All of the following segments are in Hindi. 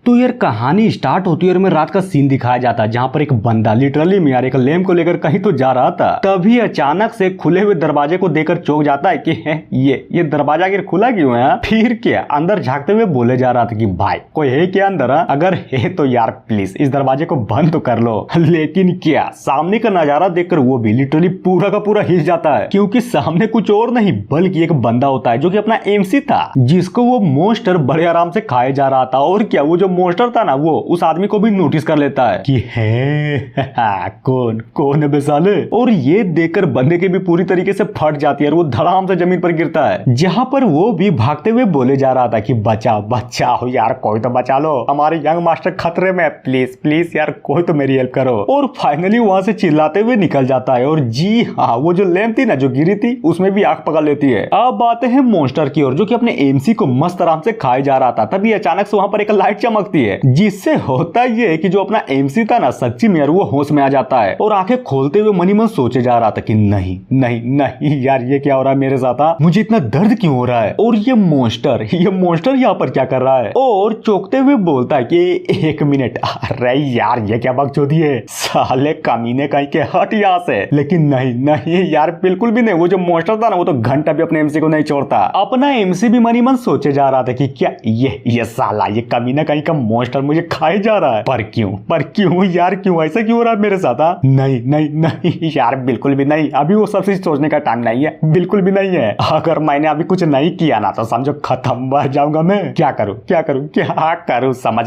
तो यार कहानी स्टार्ट होती है और में रात का सीन दिखाया जाता है जहाँ पर एक बंदा लिटरली में यार एक लैम्प को लेकर कहीं तो जा रहा था। तभी अचानक से खुले हुए दरवाजे को देखकर चौंक जाता है कि है ये दरवाजा आखिर खुला क्यों है। फिर क्या अंदर झांकते हुए बोले जा रहा था कि भाई कोई है क्या अंदर, अगर है तो यार प्लीज इस दरवाजे को बंद तो कर लो। लेकिन क्या सामने का नजारा देखकर वो भी लिटरली पूरा का पूरा हिल जाता है, क्योंकि सामने कुछ और नहीं बल्कि एक बंदा होता है जो कि अपना एमसी था, जिसको वो मोस्टर बड़े आराम से खाए जा रहा था। और क्या वो जो मोस्टर था ना वो उस आदमी को भी नोटिस कर लेता है कि है कौन है बेसाले। और ये देखकर बंदे की भी पूरी तरीके से फट जाती है और वो धड़ाम से जमीन पर गिरता है, जहां पर वो भी भागते हुए बोले जा रहा था कि बचाओ यार, कोई तो बचा लो, हमारे यंग मास्टर खतरे में, प्लीज यार कोई तो मेरी हेल्प करो। और फाइनली वहां से चिल्लाते हुए निकल जाता है। और जी हाँ, वो जो लैम्प थी ना जो गिरी थी उसमें भी आग पकड़ लेती है। अब आते हैं मोस्टर की ओर जो कि अपने एमसी को मस्त आराम से खाए जा रहा था। तभी अचानक से वहां पर एक लाइट चमकती है, जिससे होता ये है कि जो अपना एमसी था ना सच्ची में यार वो होश में आ जाता है और आंखें खोलते हुए मनी मन सोचे जा रहा था कि नहीं यार ये क्या हो रहा है मेरे साथ, मुझे इतना दर्द क्यों हो रहा है और ये मोस्टर यहाँ पर क्या कर रहा है। और चौंकते हुए बोलता है कि एक मिनट, अरे यार ये क्या बकचोदी है, साले कमीने कहीं के हट यहाँ से। लेकिन नहीं यार बिल्कुल भी नहीं, वो जो मोस्टर था ना वो तो घंटा भी अपने एमसी को नहीं छोड़ता। अपना एमसी भी मनी मन सोचे जा रहा था कि क्या ये साला ये कमीना कहीं का मोस्टर मुझे खाए जा रहा है, पर क्यों यार, क्यों ऐसा क्यों हो रहा है मेरे साथ। नहीं यार बिल्कुल भी नहीं, अभी वो सब चीज सोचने का टाइम नहीं है, बिल्कुल भी नहीं है। अगर मैंने अभी कुछ नहीं किया ना तो समझो खत्म, मर जाऊंगा मैं। क्या करूं समझ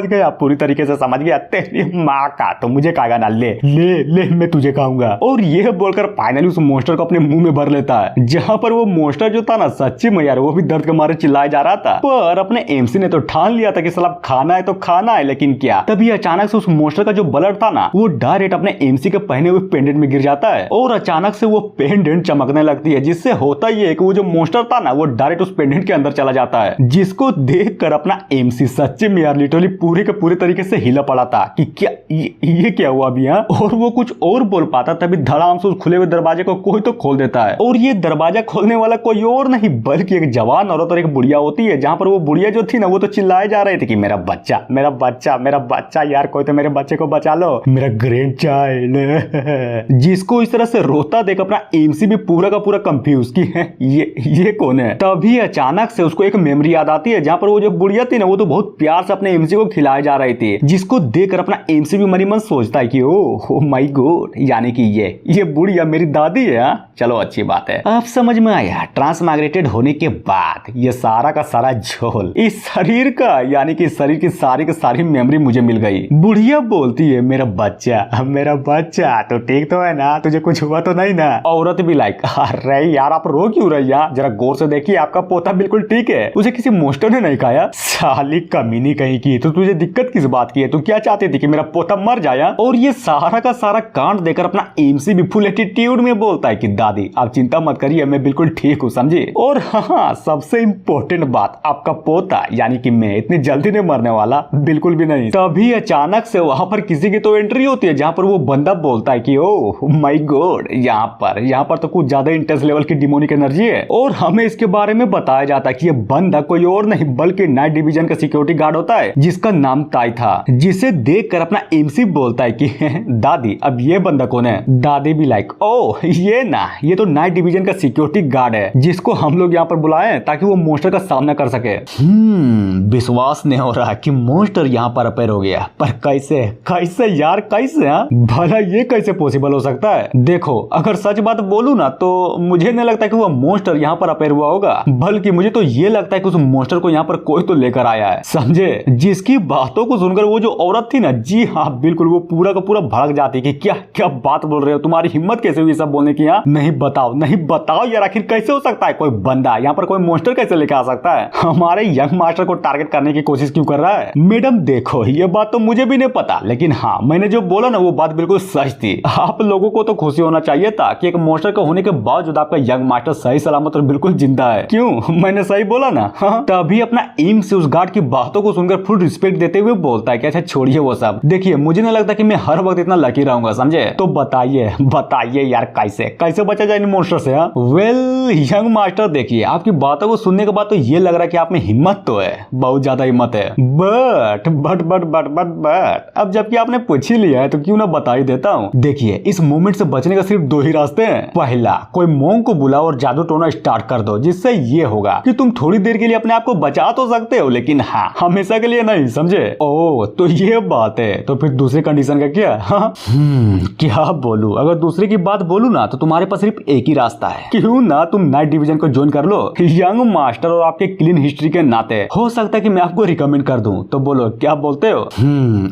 गया पूरी तरीके से समझ गया। तेरी माँ का तो मुझे खाएगा ना, ले मैं तुझे खाऊंगा। और ये बोलकर फाइनली उस मोस्टर को अपने मुंह में भर लेता है, जहां पर वो मोस्टर जो था ना सच्ची में यार वो भी दर्द के मारे चिल्लाया जा रहा था। पर अपने एमसी ने तो ठान लिया था कि साला खाना है तो खाना है। लेकिन क्या तभी अचानक से उस मोस्टर का जो ब्लड था ना वो डायरेक्ट अपने एमसी के पहने हुए पेंडेंट में गिर जाता है और अचानक से वो पेंडेंट चमकने लगती है, जिससे होता ये है कि वो जो मोस्टर था ना वो डायरेक्ट उस पेंडेंट के अंदर चला जाता है, जिसको देखकर अपना एमसी सच्ची में यार लिटरली पूरे के पूरे तरीके से हिला पड़ा था कि क्या ये क्या हुआ अभी यहाँ। और वो कुछ और बोल पाता तभी धड़ाम से उस खुले हुए दरवाजे को कोई तो खोल देता है। और ये दरवाजा खोलने वाला कोई और नहीं बल्कि एक जवान औरत और एक बुढ़िया होती है, जहां पर वो बुढ़िया जो थी ना वो तो चिल्लाए जा रहे थे कि मेरा बच्चा यार कोई तो मेरे बच्चे को बचा लो, मेरा ग्रैंड चाइल्ड। जिसको इस तरह से रोता देख अपना एमसी भी पूरा का पूरा कंफ्यूज कि है ये कौन है। तभी अचानक से उसको एक मेमोरी याद आती है, जहां पर वो जो बुढ़िया थी ना वो तो बहुत प्यार से अपने एमसी को खिलाए जा रही थी, जिसको देखकर अपना एमसी भी मनी मन सोचता है कि ओ माय गॉड, यानी कि ये बुढ़िया मेरी दादी है। चलो अच्छी बात है, अब समझ में आया ट्रांसमाइग्रेटेड होने के बाद ये सारा का सारा झोल इस शरीर का, यानी कि शरीर की सारी की सारी मेमोरी मुझे मिल गई। बुढ़िया बोलती है मेरा बच्चा तो ठीक तो है ना, तुझे कुछ हुआ तो नहीं ना। औरत भी लाइक अरे यार आप रो क्यों रही है, जरा गौर से देखिए आपका पोता बिल्कुल ठीक है, उसे किसी मोस्टर ने नहीं खाया। साली कमीनी कहीं की, तो तुझे दिक्कत किस बात की है, तू क्या चाहती थी कि मेरा पोता मर जाए। और ये सारा का सारा कांड देकर अपना एमसी भी फुल एटीट्यूड में बोलता है कि दादी आप चिंता मत करिए, मैं बिल्कुल ठीक हूँ समझे। और हाँ सबसे इम्पोर्टेंट बात, आपका पोता यानी कि मैं इतनी जल्दी नहीं मरने वाला, बिल्कुल भी नहीं। तभी अचानक से वहां पर किसी की तो एंट्री होती है, जहां पर वो बंदा बोलता है कि ओह माय गॉड, यहाँ पर तो कुछ ज्यादा इंटेंस लेवल की डिमोनिक एनर्जी है। और हमें इसके बारे में बताया जाता है कि ये बंदा कोई और नहीं बल्कि नाइट डिवीजन का सिक्योरिटी गार्ड होता है, जिसका नाम ताई था, जिसे देखकर अपना एमसी बोलता है कि दादी अब ये बंदा कौन है। दादी भी लाइक ओह ये तो नाइट डिवीजन का सिक्योरिटी गार्ड है, जिसको हम लोग यहाँ पर बुलाए ताकि वो मोस्टर का सामना कर सके। विश्वास नहीं हो रहा कि मोस्टर यहाँ पर अपेयर हो गया, पर कैसे यार कैसे, भला ये कैसे पॉसिबल हो सकता है। देखो अगर सच बात बोलूं ना तो मुझे नहीं लगता कि वो मोस्टर यहाँ पर अपेयर हुआ होगा, बल्कि मुझे तो ये लगता है कि उस मोस्टर को यहाँ पर कोई तो लेकर आया है, समझे। जिसकी बातों को सुनकर वो जो औरत थी ना, जी हाँ बिल्कुल वो पूरा का पूरा भड़क जाती कि क्या बात बोल रहे हो, तुम्हारी हिम्मत कैसे हुई सब बोलने की। नहीं बताओ यार, आखिर कैसे हो सकता है कोई बंदा यहाँ पर कोई मोस्टर कैसे लेकर आ सकता है, हमारे यंग मास्टर को टारगेट करने की कोशिश क्यों कर रहा है। मैडम देखो ये बात तो मुझे भी नहीं पता, लेकिन हाँ मैंने जो बोला ना वो बात बिल्कुल सच थी। आप लोगों को तो खुशी होना चाहिए था कि एक मोस्टर का होने के बावजूद आपका यंग मास्टर सही सलामत और बिल्कुल जिंदा है। क्यों, मैंने सही बोला ना। हाँ? तभी अपना एम से उस गार्ड की बातों को सुनकर फुल रिस्पेक्ट देते हुए बोलता है कि अच्छा छोड़िए वो सब, देखिए मुझे नहीं लगता कि मैं हर वक्त इतना लकी रहूंगा समझे। तो बताइए यार कैसे बचा जाए इन मोस्टर से। वेल यंग मास्टर देखिए आपकी बातों को सुनने के बाद तो ये लग रहा है कि आप में हिम्मत तो है, बहुत ज्यादा हिम्मत है। बट अब जबकि आपने पूछ ही लिया है तो क्यों ना बता ही देता हूँ। देखिए, इस मोमेंट से बचने का सिर्फ दो ही रास्ते हैं। पहला, कोई मोंग को बुलाओ और जादू टोना स्टार्ट कर दो, जिससे ये होगा कि तुम थोड़ी देर के लिए अपने आप को बचा तो सकते हो, लेकिन हाँ, हमेशा के लिए नहीं, समझे? ओ तो ये बात है। तो फिर दूसरी कंडीशन का क्या? हाँ? क्या बोलूं? अगर दूसरे की बात बोलूं ना तो तुम्हारे पास सिर्फ एक ही रास्ता है। क्यों ना तुम नाइट डिवीजन को ज्वाइन कर लो। यंग मास्टर और आपके क्लीन हिस्ट्री के नाते हो सकता है कि मैं आपको रिकमेंड कर दूं। तो बोलो, क्या बोलते हो?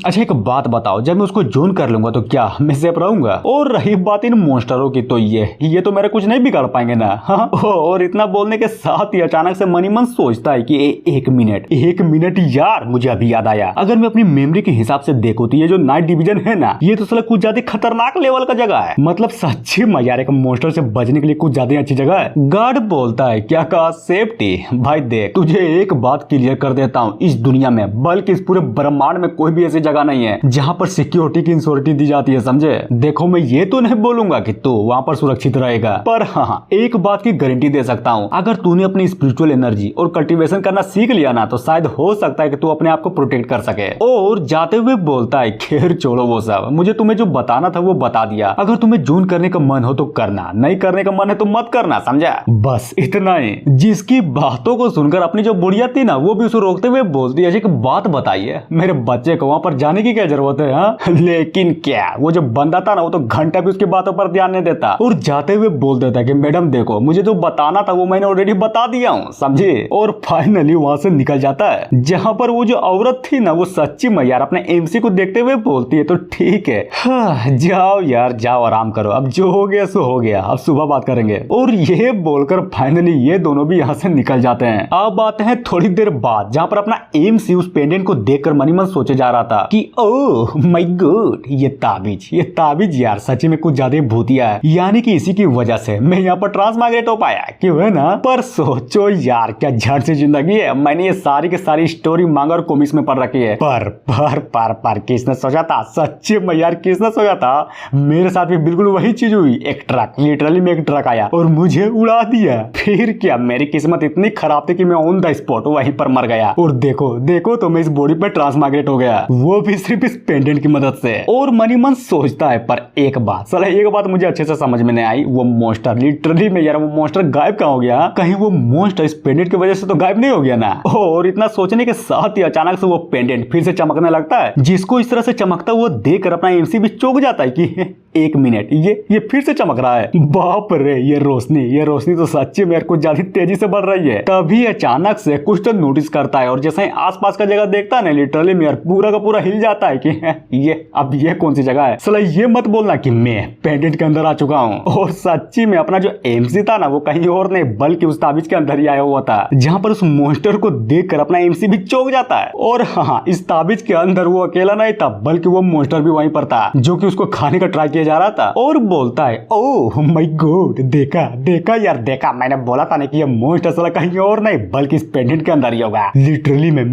अच्छा एक बात बताओ, जब मैं उसको ज्वाइन कर लूंगा तो क्या मैं सेफ रहूंगा? और रही बात इन मॉन्स्टरों की, तो ये तो मेरा कुछ नहीं बिगाड़ पाएंगे ना। हाँ? और इतना बोलने के साथ ही अचानक से मनी मन सोचता है कि एक मिनट यार, मुझे अभी याद आया। अगर मैं अपनी मेमोरी के हिसाब से देखूं तो ये जो नाइट डिवीजन है ना, ये तो साला कुछ ज्यादा खतरनाक लेवल का जगह है। मतलब सच्ची में यार, एक मॉन्स्टर से बचने के लिए कुछ ज्यादा अच्छी जगह है। गार्ड बोलता है, क्या कहा? सेफ्टी? भाई देख, तुझे एक बात क्लियर कर देता हूँ, इस दुनिया में बल्कि इस पूरे ब्रह्मांड में कोई भी ऐसी जगह नहीं है जहाँ पर सिक्योरिटी की इंश्योरिटी दी जाती है, समझे? देखो, मैं ये तो नहीं बोलूंगा कि तू वहाँ पर सुरक्षित रहेगा, पर हाँ, एक बात की गारंटी दे सकता हूँ, अगर तूने अपनी स्पिरिचुअल एनर्जी और कल्टीवेशन करना सीख लिया ना, तो शायद हो सकता है कि तू अपने आप को प्रोटेक्ट कर सके। और जाते हुए बोलता है, खैर छोड़ो वो सब, मुझे तुम्हें जो बताना था वो बता दिया। अगर तुम्हें जून करने का मन हो तो करना, नहीं करने का मन है तो मत करना, समझा? बस इतना ही। जिसकी बातों को सुनकर अपनी जो बुढ़िया थी ना, वो भी उसे रोकते हुए बोलती है, एक बात बताइए, मेरे बच्चे को वहाँ पर जाने की क्या जरूरत है? हाँ? लेकिन क्या, वो जो बंदा था ना, वो तो घंटा भी उसकी बातों पर ध्यान नहीं देता और जाते हुए बोल देता कि मैडम देखो, मुझे जो बताना था वो मैंने ऑलरेडी बता दिया हूँ, समझे? और फाइनली वहाँ से निकल जाता है, जहाँ पर वो जो औरत थी ना, वो सच्ची में यार अपने एमसी को देखते हुए बोलती है, तो ठीक है, हाँ, जाओ यार जाओ, आराम करो, अब जो हो गया सो हो गया, अब सुबह बात करेंगे। और ये बोलकर फाइनली ये दोनों भी यहाँ से निकल जाते हैं। अब आते हैं थोड़ी देर बाद, जहाँ पर अपना एमसी उस पेंडेंट को देखकर मनी मन सोचे जा रहा था कि ओह माय गॉड, ये ताबीज यार सच्ची में कुछ ज्यादा भूतिया है, यानी कि इसी की वजह से मैं यहाँ पर ट्रांसमाइग्रेट हो पाया, क्यों है ना? पर सोचो यार, क्या झट से जिंदगी है। मैंने ये सारी की सारी स्टोरी मांगा और कॉमिक्स में पढ़ रखी है, पर किसने सोचा था? सच्ची में यार, किसने सोचा था? मेरे साथ भी बिल्कुल वही चीज हुई। एक ट्रक, लिटरली में एक ट्रक आया और मुझे उड़ा दिया। फिर क्या, मेरी किस्मत इतनी खराब थी कि मैं ऑन द स्पॉट वहीं पर मर गया। और देखो तो मैं इस बॉडी पर ट्रांसमाइग्रेट हो गया, वो भी सिर्फ इस पेंडेंट की मदद से। और मनी मन सोचता है, पर एक बात मुझे अच्छे से समझ में नहीं आई, वो मॉन्स्टर लिटरली में यार, वो मॉन्स्टर गायब कहाँ हो गया? कहीं वो मॉन्स्टर इस पेंडेंट की वजह से तो गायब नहीं हो गया ना? और इतना सोचने के साथ ही अचानक से वो पेंडेंट फिर से चमकने लगता है, जिसको इस तरह से चमकता वो देखकर अपना एमसी भी चौंक जाता है कि एक मिनट, ये फिर से चमक रहा है। बाप रे, ये रोशनी तो सच्ची में कुछ ज्यादा तेजी से बढ़ रही है। तभी अचानक से कुछ तो नोटिस करता है और जैसे ही आसपास का जगह देखता है ना, लिटरली में पूरा का पूरा हिल जाता है कि ये कौन सी जगह है? साला ये मत बोलना कि मैं पेंडेंट के अंदर आ चुका हूँ। और सच्ची में अपना जो एमसी था ना, वो कहीं और नहीं बल्कि उस ताबीज के अंदर ही आया हुआ था, जहाँ पर उस मॉन्स्टर को देखकर अपना एमसी भी चौंक जाता है। और हाँ, इस ताबीज के अंदर वो अकेला नहीं था, बल्कि वो मॉन्स्टर भी वहीं पर था, जो कि उसको खाने का ट्राई किया जा रहा था। और बोलता है, ओह माय गॉड, देखा, मैंने बोला था ना कि ये मॉन्स्टर साला कहीं और नहीं बल्कि इस पेंडेंट के अंदर ही होगा। लिटरली मैं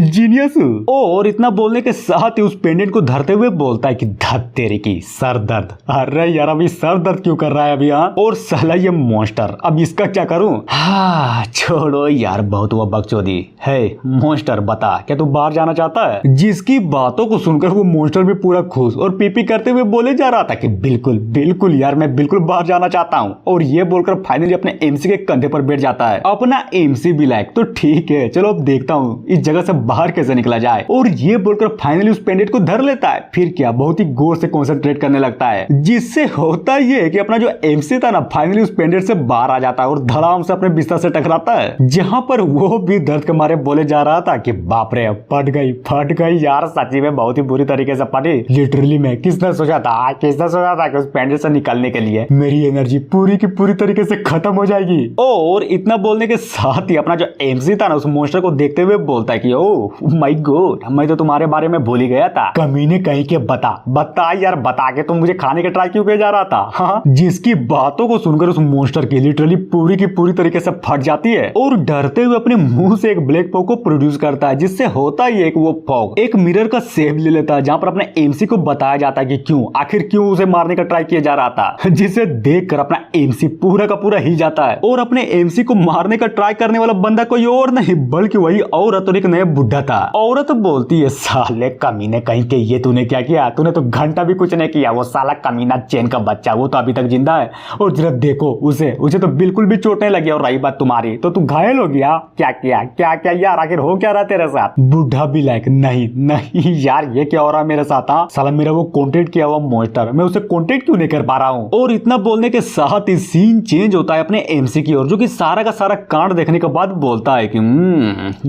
जीनियस हूँ। और इतना बोलने के साथ ही उस पेंडेंट को धरते हुए बोलता है कि धत तेरे की सर दर्द। अरे यार, अभी सर दर्द क्यों कर रहा है अभी? हाँ? और साला ये मॉन्स्टर, अब इसका क्या करूं? हाँ छोड़ो यार, बहुत हुआ बकचोदी। है मॉन्स्टर, बता क्या तू बाहर जाना चाहता है? जिसकी बातों को सुनकर वो मॉन्स्टर भी पूरा खुश और पीपी करते हुए बोले जा रहा था कि बिल्कुल यार, मैं बिल्कुल बाहर जाना चाहता हूँ। और ये बोलकर फाइनली अपने एमसी के कंधे पर बैठ जाता है। अपना एमसी भी लाइक, तो ठीक है चलो अब देखता हूँ इस जगह से बाहर कैसे निकला जाए। और ये बोलकर फाइनली उस पेंडेंट को धर लेता है। फिर क्या, बहुत ही गौर से कंसंट्रेट करने लगता है, जिससे होता ये है कि अपना जो एमसी था ना, फाइनली उस पेंडेंट से बाहर आ जाता है और धड़ाम से अपने बिस्तर से टकराता है, जहाँ पर वो भी दर्द के मारे बोले जा रहा था कि बाप रे, फट गई यार, सच्ची में बहुत ही बुरी तरीके से फटी। लिटरली में किसने सोचा था कि उस पेंडेंट से निकलने के लिए मेरी एनर्जी पूरी की पूरी तरीके से खत्म हो जाएगी। और इतना बोलने के साथ ही अपना जो एमसी था ना, उस मॉन्स्टर को देखते हुए बोलता है कि ओह माय गॉड, मैं तो तुम्हारे बारे में भूल ही गया था। कमीने कहीं के बता यार, बता के तुम मुझे खाने के ट्राई क्यों किया जा रहा था? हाँ? जिसकी बातों को सुनकर उस मॉन्स्टर की लिटरली पूरी की पूरी तरीके से फट जाती है और डरते हुए अपने मुंह से एक ब्लैक फॉग को प्रोड्यूस करता है, जिससे होता ही है कि वो फॉग एक मिरर का शेप ले लेता है, जहाँ पर अपने एमसी को बताया जाता है कि आखिर क्यों उसे मारने का ट्राई किया जा रहा था, जिसे देखकर अपना एमसी पूरा का पूरा हिल जाता है और अपने एमसी को मारने का ट्राई करने वाला बंदा कोई और नहीं बल्कि वही औरत और एक नया बुढ़ा था। औरत बोलती है, साले कमीने कहीं के, ये तूने क्या किया? तूने तो घंटा भी कुछ नहीं किया। वो साला कमीना चैन का बच्चा, वो तो अभी तक जिंदा है और जरा देखो उसे तो बिल्कुल भी चोट नहीं लगी। और रही बात तुम्हारी, तो तू घायल हो गया। क्या किया क्या क्या यार, आखिर हो क्या रहा तेरे साथ? बुढ़ा भी लाइक नहीं नहीं यार, ये क्या हो रहा है मेरे साथ? हाँ साला मेरा वो कॉन्टेक्ट किया हुआ मॉन्स्टर, मैं उसे कॉन्टेक्ट क्यों नहीं कर पा रहा हूँ? और इतना बोलने के साथ ही सीन चेंज होता है अपने एमसी की ओर, जो कि सारा का सारा कांड देखने के बाद बोलता है कि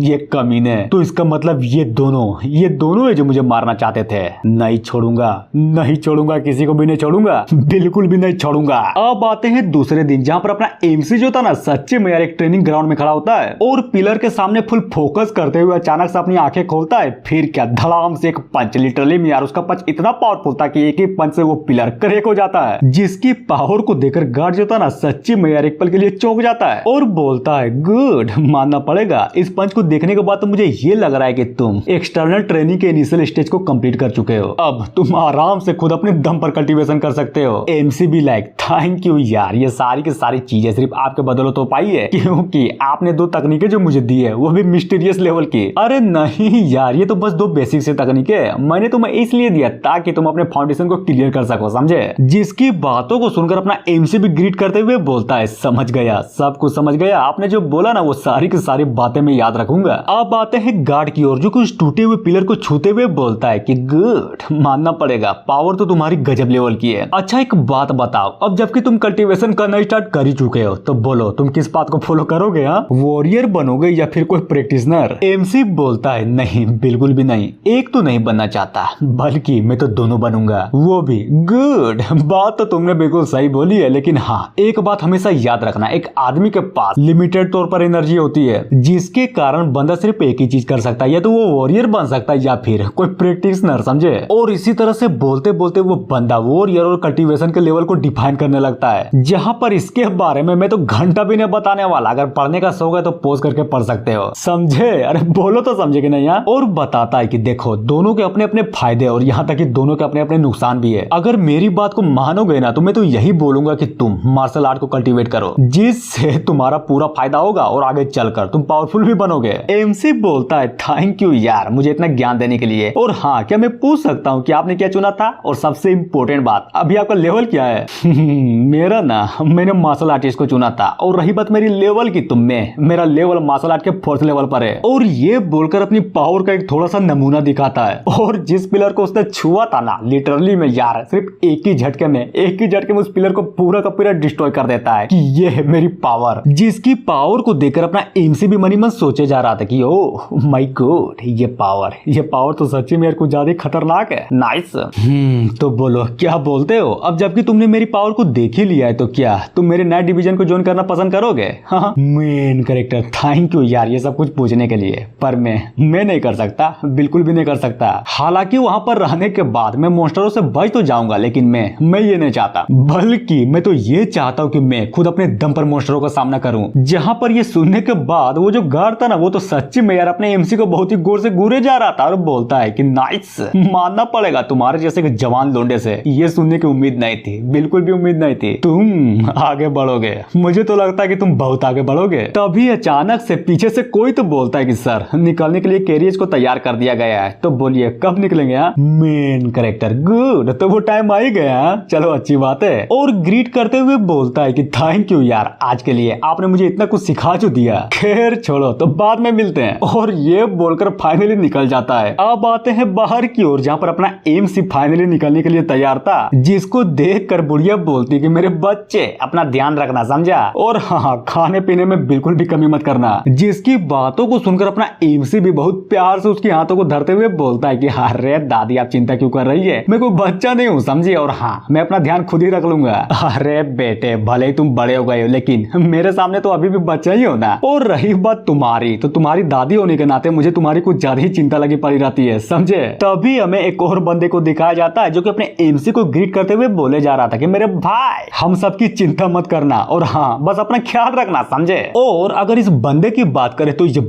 ये कमीने, तो इसका मतलब ये दोनों है जो मुझे मारना चाहते थे। नहीं छोड़ूंगा, किसी को भी नहीं छोड़ूंगा, बिल्कुल भी नहीं छोड़ूंगा। अब आते हैं दूसरे दिन, जहाँ पर अपना एमसी जो था ना, सच्चे में यार एक ट्रेनिंग ग्राउंड में खड़ा होता है और पिलर के सामने फुल फोकस करते हुए अचानक से अपनी आंखें खोलता है। फिर क्या, धड़ाम से एक पंच, लिटरली में यार उसका पंच इतना पावरफुल था कि एक ही पंच से वो पिलर क्रैक हो जाता है, जिसकी पावर को देखकर गार्ड जो था ना, सच्चे में यार एक पल के लिए चौंक जाता है और बोलता है, गुड, मानना पड़ेगा। इस पंच को देखने के बाद तो मुझे ये लग रहा है कि तुम एक्सटर्नल ट्रेनिंग के इनिशियल स्टेज को कंप्लीट कर चुके हो। अब तुम आराम से खुद अपने दम पर कल्टीवेशन कर सकते हो। एमसी भी लाइक, थैंक यू यार, ये सारी की सारी चीजें सिर्फ आपके बदौलत हो पाई है, क्योंकि आपने 2 तकनीकें जो मुझे दी है वो भी मिस्टीरियस लेवल की। अरे नहीं यार, ये तो बस 2 बेसिक से तकनीकें मैंने तुम्हें इसलिए दिया ताकि तुम अपने फाउंडेशन को क्लियर कर सको, समझे? जिसकी बातों को सुनकर अपना एमसी भी ग्रीट करते हुए बोलता है, समझ गया, सब कुछ समझ गया, आपने जो बोला ना वो सारी की सारी बातें मैं याद रखूंगा। अब आते हैं गार्ड की ओर, जो कुछ टूटे हुए पिलर को छूते हुए बोलता है कि गुड, मानना पड़ेगा, पावर तो तुम्हारी गजब लेवल की है। अच्छा एक बात बताओ, अब जबकि तुम कल्टीवेशन करना स्टार्ट कर ही चुके हो, तो बोलो तुम किस बात को फॉलो करोगे? हाँ, वॉरियर बनोगे या फिर कोई प्रैक्टिशनर? एमसी बोलता है, नहीं बिल्कुल भी नहीं, एक तो नहीं बनना चाहता, बल्कि मैं तो दोनों बनूंगा, वो भी। गुड, बात तो तुमने बिल्कुल सही बोली है, लेकिन हाँ एक बात हमेशा याद रखना, एक आदमी के पास लिमिटेड तौर पर एनर्जी होती है, जिसके कारण बंदा सिर्फ एक ही चीज कर सकता है, या तो वो वॉरियर बन सकता है या फिर कोई प्रैक्टिशनर, समझे? और इसी तरह से बोलते बोलते वो बंदा वॉरियर और कल्टीवेशन के लेवल को डिफाइन करने लगता है, जहां पर इसके बारे में मैं तो घंटा भी नहीं बताने वाला। अगर पढ़ने का शौक है तो पोज करके पढ़ सकते हो, समझे? अरे बोलो तो समझे कि नहीं? यार और बताता है कि देखो, दोनों के अपने अपने फायदे और यहाँ तक कि दोनों के अपने अपने नुकसान भी है। अगर मेरी बात को मानोगे ना तो मैं तो यही बोलूंगा कि तुम मार्शल आर्ट को कल्टीवेट करो, जिससे तुम्हारा पूरा फायदा होगा और आगे चलकर तुम पावरफुल भी बनोगे। एमसी बोलता है, थैंक यू यार मुझे इतना ज्ञान देने के लिए। और हाँ, क्या मैं पूछ सकता हूँ कि आपने क्या चुना था? और सबसे इम्पोर्टेंट बात, अभी आपका लेवल क्या है? मेरा ना, मैंने मार्शल आर्टिस्ट को चुना था। और रही बात मेरी लेवल की, तो मेरा लेवल मार्शल आर्ट के 4th लेवल पर है। और ये बोलकर अपनी पावर का एक थोड़ा सा नमूना दिखाता है। और जिस पिलर को उसने छुआ था ना, लिटरली में यार सिर्फ एक ही झटके में उस पिलर को पूरा का पूरा डिस्ट्रॉय कर देता है कि ये है मेरी पावर। जिसकी पावर को देखकर अपना एमसी भी मनी मन सोचे जा रहा था कि ओह माय गॉड, ये पावर तो सच्ची में यार कुछ ज्यादा खतरनाक है। नाइस। तो बोलो क्या बोलते हो? अब जबकि तुमने मेरी पावर को देख ही लिया है, तो क्या तुम मेरे नए डिवीजन को ज्वाइन करना पसंद करोगे? हाँ मेन कैरेक्टर, थैंक यू यार ये सब कुछ पूछने के लिए, पर मैं नहीं कर सकता, बिल्कुल भी नहीं कर सकता। हालांकि वहां पर रहने के बाद मैं मॉन्स्टरों से बच तो जाऊंगा, लेकिन मैं ये नहीं चाहता, बल्कि मैं तो ये चाहता हूँ कि मैं खुद अपने दम पर मॉन्स्टरों का सामना करूं। जहां पर ये सुनने के बाद वो जो गार्ड था ना, वो तो सच्ची में यार अपने एमसी को बहुत ही गौर से घूरे जा रहा था और बोलता है कि नाइस, मानना पड़ेगा तुम्हारे जैसे जवान लोंडे से ये सुनने की उम्मीद नहीं थी, बिल्कुल भी उम्मीद नहीं थी। तुम आगे बढ़ोगे, मुझे तो लगता है कि तुम बहुत आगे बढ़ोगे। तभी अचानक से पीछे से कोई तो बोलता है कि सर निकलने के लिए कैरियर्स को तैयार कर दिया गया है, तो बोलिए कब निकलेंगे? मेन कैरेक्टर, गुड, तो वो टाइम आ ही गया, चलो अच्छी बात है। और ग्रीट करते हुए बोलता है कि थैंक यू यार, आज के लिए आपने मुझे इतना कुछ सिखा जो दिया। खैर छोड़ो, तो बाद में मिलते हैं। और ये बोलकर फाइनली निकल जाता है। अब आते हैं बाहर की ओर, जहाँ पर अपना एमसी फाइनली निकलने के लिए तैयार था, जिसको देखकर बुढ़िया बोलती कि मेरे बच्चे अपना ध्यान रखना, समझा? और हाँ, खाने पीने में बिल्कुल भी कमी मत करना। जिसकी बातों को सुनकर अपना एमसी भी बहुत प्यार से उसकी हाथों को धरते हुए बोलता है कि अरे दादी आप चिंता क्यों कर रही है, मैं कोई बच्चा नहीं हूँ, समझी? और हाँ, मैं अपना ध्यान खुद ही रख लूंगा। अरे बेटे, भले ही तुम बड़े हो गए हो, लेकिन मेरे सामने तो अभी भी बच्चा ही हो ना। और रही बात तुम्हारी, तो तुम्हारी दादी होने के नाते मुझे तुम्हारी कुछ ज्यादा ही चिंता लगी पड़ी रहती है, समझे? तभी हमें एक और बंदे को दिखाया जाता है, जो कि अपने एमसी को ग्रीट करते हुए बोले जा रहा था कि मेरे भाई हम सबकी चिंता मत करना, और हाँ बस अपना ख्याल रखना, समझे? और अगर इस बंदे की बात करें तो ये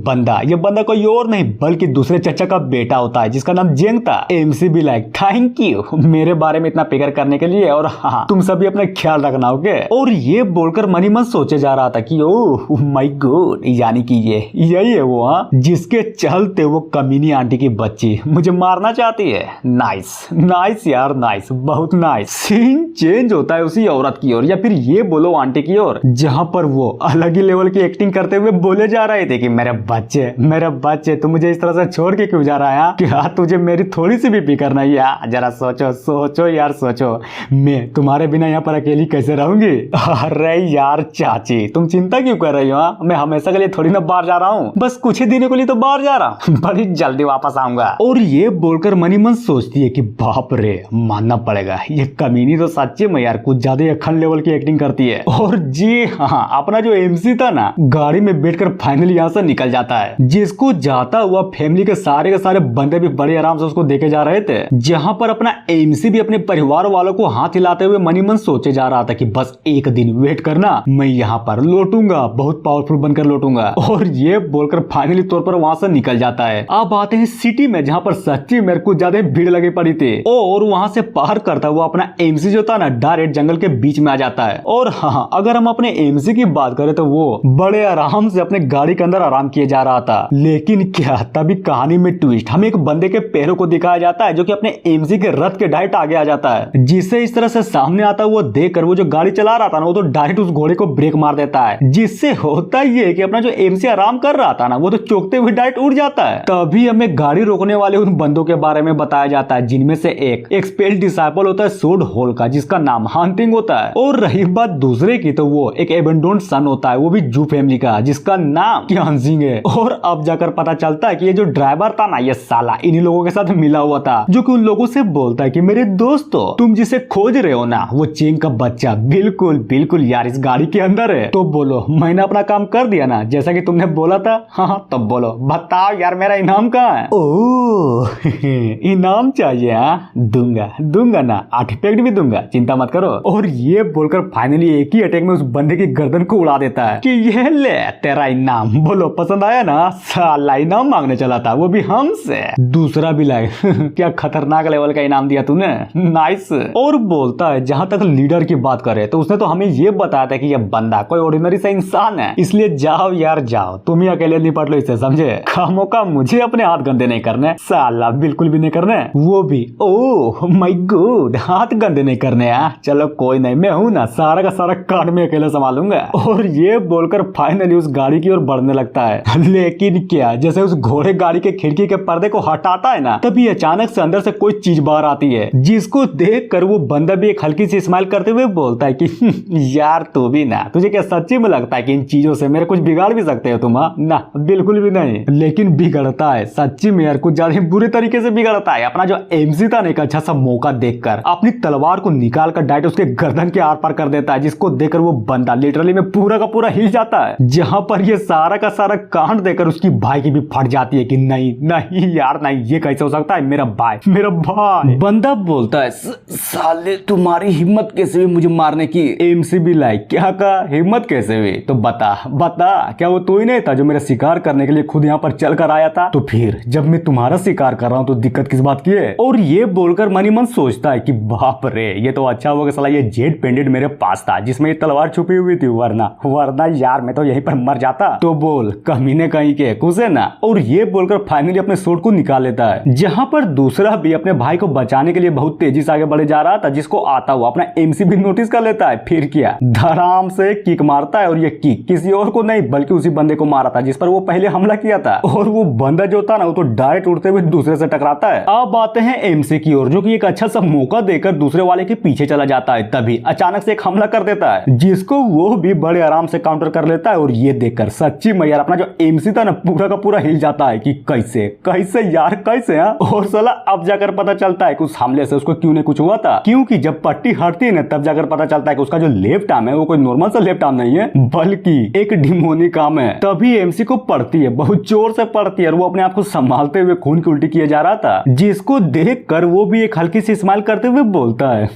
बंदा कोई और नहीं बल्कि दूसरे चचा का बेटा होता है, जिसका नाम जेंग था। एमसी भी लाइक थैंक यू मेरे बारे में इतना फिक्र करने के लिए, और हाँ तुम सभी अपना ख्याल रखना, ओके। और ये बोलकर मनी मन सोचे जा रहा था कि ओह माय गॉड, यानी कि ये यही है वो, हाँ जिसके चलते वो कमीनी आंटी की बच्ची मुझे मारना चाहती है। नाइस नाइस यार, नाइस, बहुत नाइस। सीन चेंज होता है उसी औरत की ओर, या फिर ये बोलो आंटी की ओर, जहां पर वो अलग ही लेवल की एक्टिंग करते हुए बोले जा रहे थे कि मेरे बच्चे तू मुझे इस तरह से छोड़ के क्यों जा रहा है? क्या तुझे मेरी थोड़ी सी भी फिक्र नहीं है? जरा सोचो यार, सोचो मैं तुम्हारे बिना यहाँ पर अकेली कैसे रहूंगी? अरे यार चाची तुम चिंता क्यों कर रही हो? मैं हमेशा के लिए थोड़ी ना बाहर जा रहा हूँ, बस कुछ ही दिनों के लिए तो बाहर जा रहा हूँ, बड़ी जल्दी वापस आऊंगा। और ये बोलकर मनी मन सोचती है कि बाप रे, मानना पड़ेगा ये कमीनी तो सच्चे में यार कुछ ज्यादा अखंड लेवल की एक्टिंग करती है। और जी हाँ, अपना जो एमसी था ना, गाड़ी में बैठकर फाइनली यहाँ से निकल जाता है, जिसको जाता हुआ फैमिली के सारे बंदे भी बड़े आराम से उसको देखे जा रहे थे। जहाँ पर अपना एमसी भी अपने परिवार वालों को हाथ हिलाते हुए मनी मन सोचे जा रहा था कि बस एक दिन वेट करना, मैं यहाँ पर लौटूंगा, बहुत पावरफुल बनकर लौटूंगा। और ये बोलकर फाइनली तौर पर वहाँ से निकल जाता है। अब आते हैं सिटी में, जहाँ पर सच्ची मेरे को ज्यादा भीड़ लगी पड़ी थी, और वहाँ से पार करता हुआ अपना एमसी जो था ना, डायरेक्ट जंगल के बीच में आ जाता है। और हाँ, अगर हम अपने एमसी की बात करें तो वो बड़े आराम से अपने गाड़ी के अंदर आराम किए जा रहा था। लेकिन क्या तभी कहानी में ट्विस्ट, हमें एक बंदे के पैरों को दिखाया जाता है जो कि अपने एमसी के रथ के डायरेक्ट आगे आ जाता है, जिससे इस तरह से सामने आता हुआ देखकर वो जो गाड़ी चला रहा था ना, वो तो डायरेक्ट उस घोड़े को ब्रेक मार देता है, जिससे होता ये कि अपना जो एमसी आराम कर रहा था ना, वो तो चौंकते हुए डायरेक्ट उड़ जाता है। तभी हमें गाड़ी रोकने वाले उन बंदों के बारे में बताया जाता है, जिनमें से एक एक्सपेल डिसाइपल होता है सोड होल का, जिसका नाम हंटिंग होता है। और रही बात दूसरे की, तो वो एक एबेंडोन्ड सन होता है, वो भी जू फैमिली का, जिसका नाम क्यानजिंग है। और अब जाकर पता चलता है कि ये जो ड्राइवर था ना, ये साला इन्हीं लोगों के साथ मिला हुआ था, जो कि उन लोगों से बोलता है कि मेरे दोस्तों, तुम जिसे खोज रहे हो ना, वो चेंग का बच्चा बिल्कुल यार इस गाड़ी के अंदर है। तो बोलो मैंने अपना काम कर दिया ना, जैसा कि तुमने बोला था? हाँ तब बोलो, बताओ यार मेरा इनाम कहाँ है? ओह इनाम चाहिए? हाँ दूंगा ना, 8 पैकेट भी दूंगा, चिंता मत करो। और ये बोलकर फाइनली एक ही अटैक में उस बंदे की गर्दन को उड़ा देता है कि ये ले तेरा इनाम। बोलो पसंद आया ना? साला इनाम मांगने चला था, वो भी हमसे, दूसरा भी लाए। क्या खतरनाक लेवल का इनाम दिया तूने, नाइस। और बोलता है जहां तक लीडर की बात करे तो उसने तो हमें ये बताया था कि ये बंदा कोई ऑर्डिनरी सा इंसान है, इसलिए जाओ यार जाओ, तुम ही अकेले निपट लो इससे, समझे? खामों का मुझे अपने हाथ गंदे नहीं करने, साला बिल्कुल भी नहीं करने, वो भी ओह माय गॉड, हाथ गंदे नहीं करने। चलो कोई नहीं, मैं हूं ना, सारा का सारा कांड में अकेले संभालूंगा। और ये बोलकर फाइनली उस गाड़ी की ओर बढ़ने लगता है। लेकिन क्या, जैसे उस घोड़े गाड़ी के खिड़की के पर्दे को हटाता है ना, तभी अचानक से अंदर से कोई चीज बाहर आती है, जिसको देखकर वो बंदा भी एक हल्की सी स्माइल करते हुए बोलता है कि यार तू भी ना, तुझे क्या सच्ची में लगता है कि इन चीजों से मेरे कुछ बिगाड़ भी सकते हो तुम? ना बिल्कुल भी नहीं, लेकिन बिगड़ता है सच्ची में यार, कुछ ज्यादा बुरे तरीके से बिगड़ता है। अपना जो एमसी था एक अच्छा सा मौका देखकर अपनी तलवार को निकाल कर डायरेक्ट उसके गर्दन के आर पार कर देता है, जिसको देखकर वो बंदा लिटरली में पूरा का पूरा हिल जाता है। जहां पर ये सारा का सारा कांड देखकर उसकी भाई की भी फट जाती है कि नहीं यार नहीं, ये कैसे हो सकता है, मेरा भाई। बंदा बोलता है साले तुम्हारी हिम्मत कैसे हुई मुझे मारने की? एमसी भी लाइक क्या कहा, हिम्मत कैसे हुई? तो बता क्या वो तू ही नहीं था जो मेरा शिकार करने के लिए खुद यहाँ पर चल कर आया था? तो फिर जब मैं तुम्हारा शिकार कर रहा हूँ तो दिक्कत किस बात की है? और ये बोलकर मनी मन सोचता है कि बाप रे, ये तो अच्छा हुआ कि साला ये जेड पेंडेंट मेरे पास था जिसमें ये तलवार छुपी हुई थी, वरना यार मैं तो यहीं पर मर जाता। तो बोल कमीने कहीं के कुसे ना। और ये बोलकर फाइनली अपने सोट को निकाल लेता है, जहां पर दूसरा भी अपने भाई को बचाने के लिए बहुत तेजी से आगे बढ़े जा रहा था, जिसको आता हुआ अपना एमसी भी नोटिस कर लेता है। फिर क्या, धड़ाम से किक मारता है, और ये किक किसी और को नहीं बल्कि उसी बंदे को मारा था जिस पर वो पहले हमला किया था। और वो बंदा जो था ना, वो तो डायरेक्ट उड़ते हुए दूसरे से टकराता है। अब आते हैं एमसी की ओर, जो कि एक अच्छा सा मौका देकर दूसरे वाले के पीछे चला जाता है। तभी अचानक से एक हमला कर देता है, जिसको वो भी बड़े आराम से काउंटर कर लेता है। और ये देखकर सच्ची में यार अपना जो एमसी था ना, पूरा का पूरा हिल जाता है कि कैसे यार कैसे। और साला अब जाकर पता चलता है कि उस हमले से उसको क्यों नहीं कुछ हुआ था, क्योंकि जब पट्टी हटती है ना, तब जाकर पता चलता है कि उसका जो लेफ्ट आर्म है वो कोई नॉर्मल सा लेफ्ट आर्म नहीं है, बल्कि एक डिमोनिक आर्म है। तभी एमसी को पड़ती है, बहुत जोर से पड़ती है, और वो अपने आप को संभालते हुए खून की उल्टी किए जा रहा था, जिसको देखकर वो भी एक हल्की सी स्माइल करते हुए बोलता है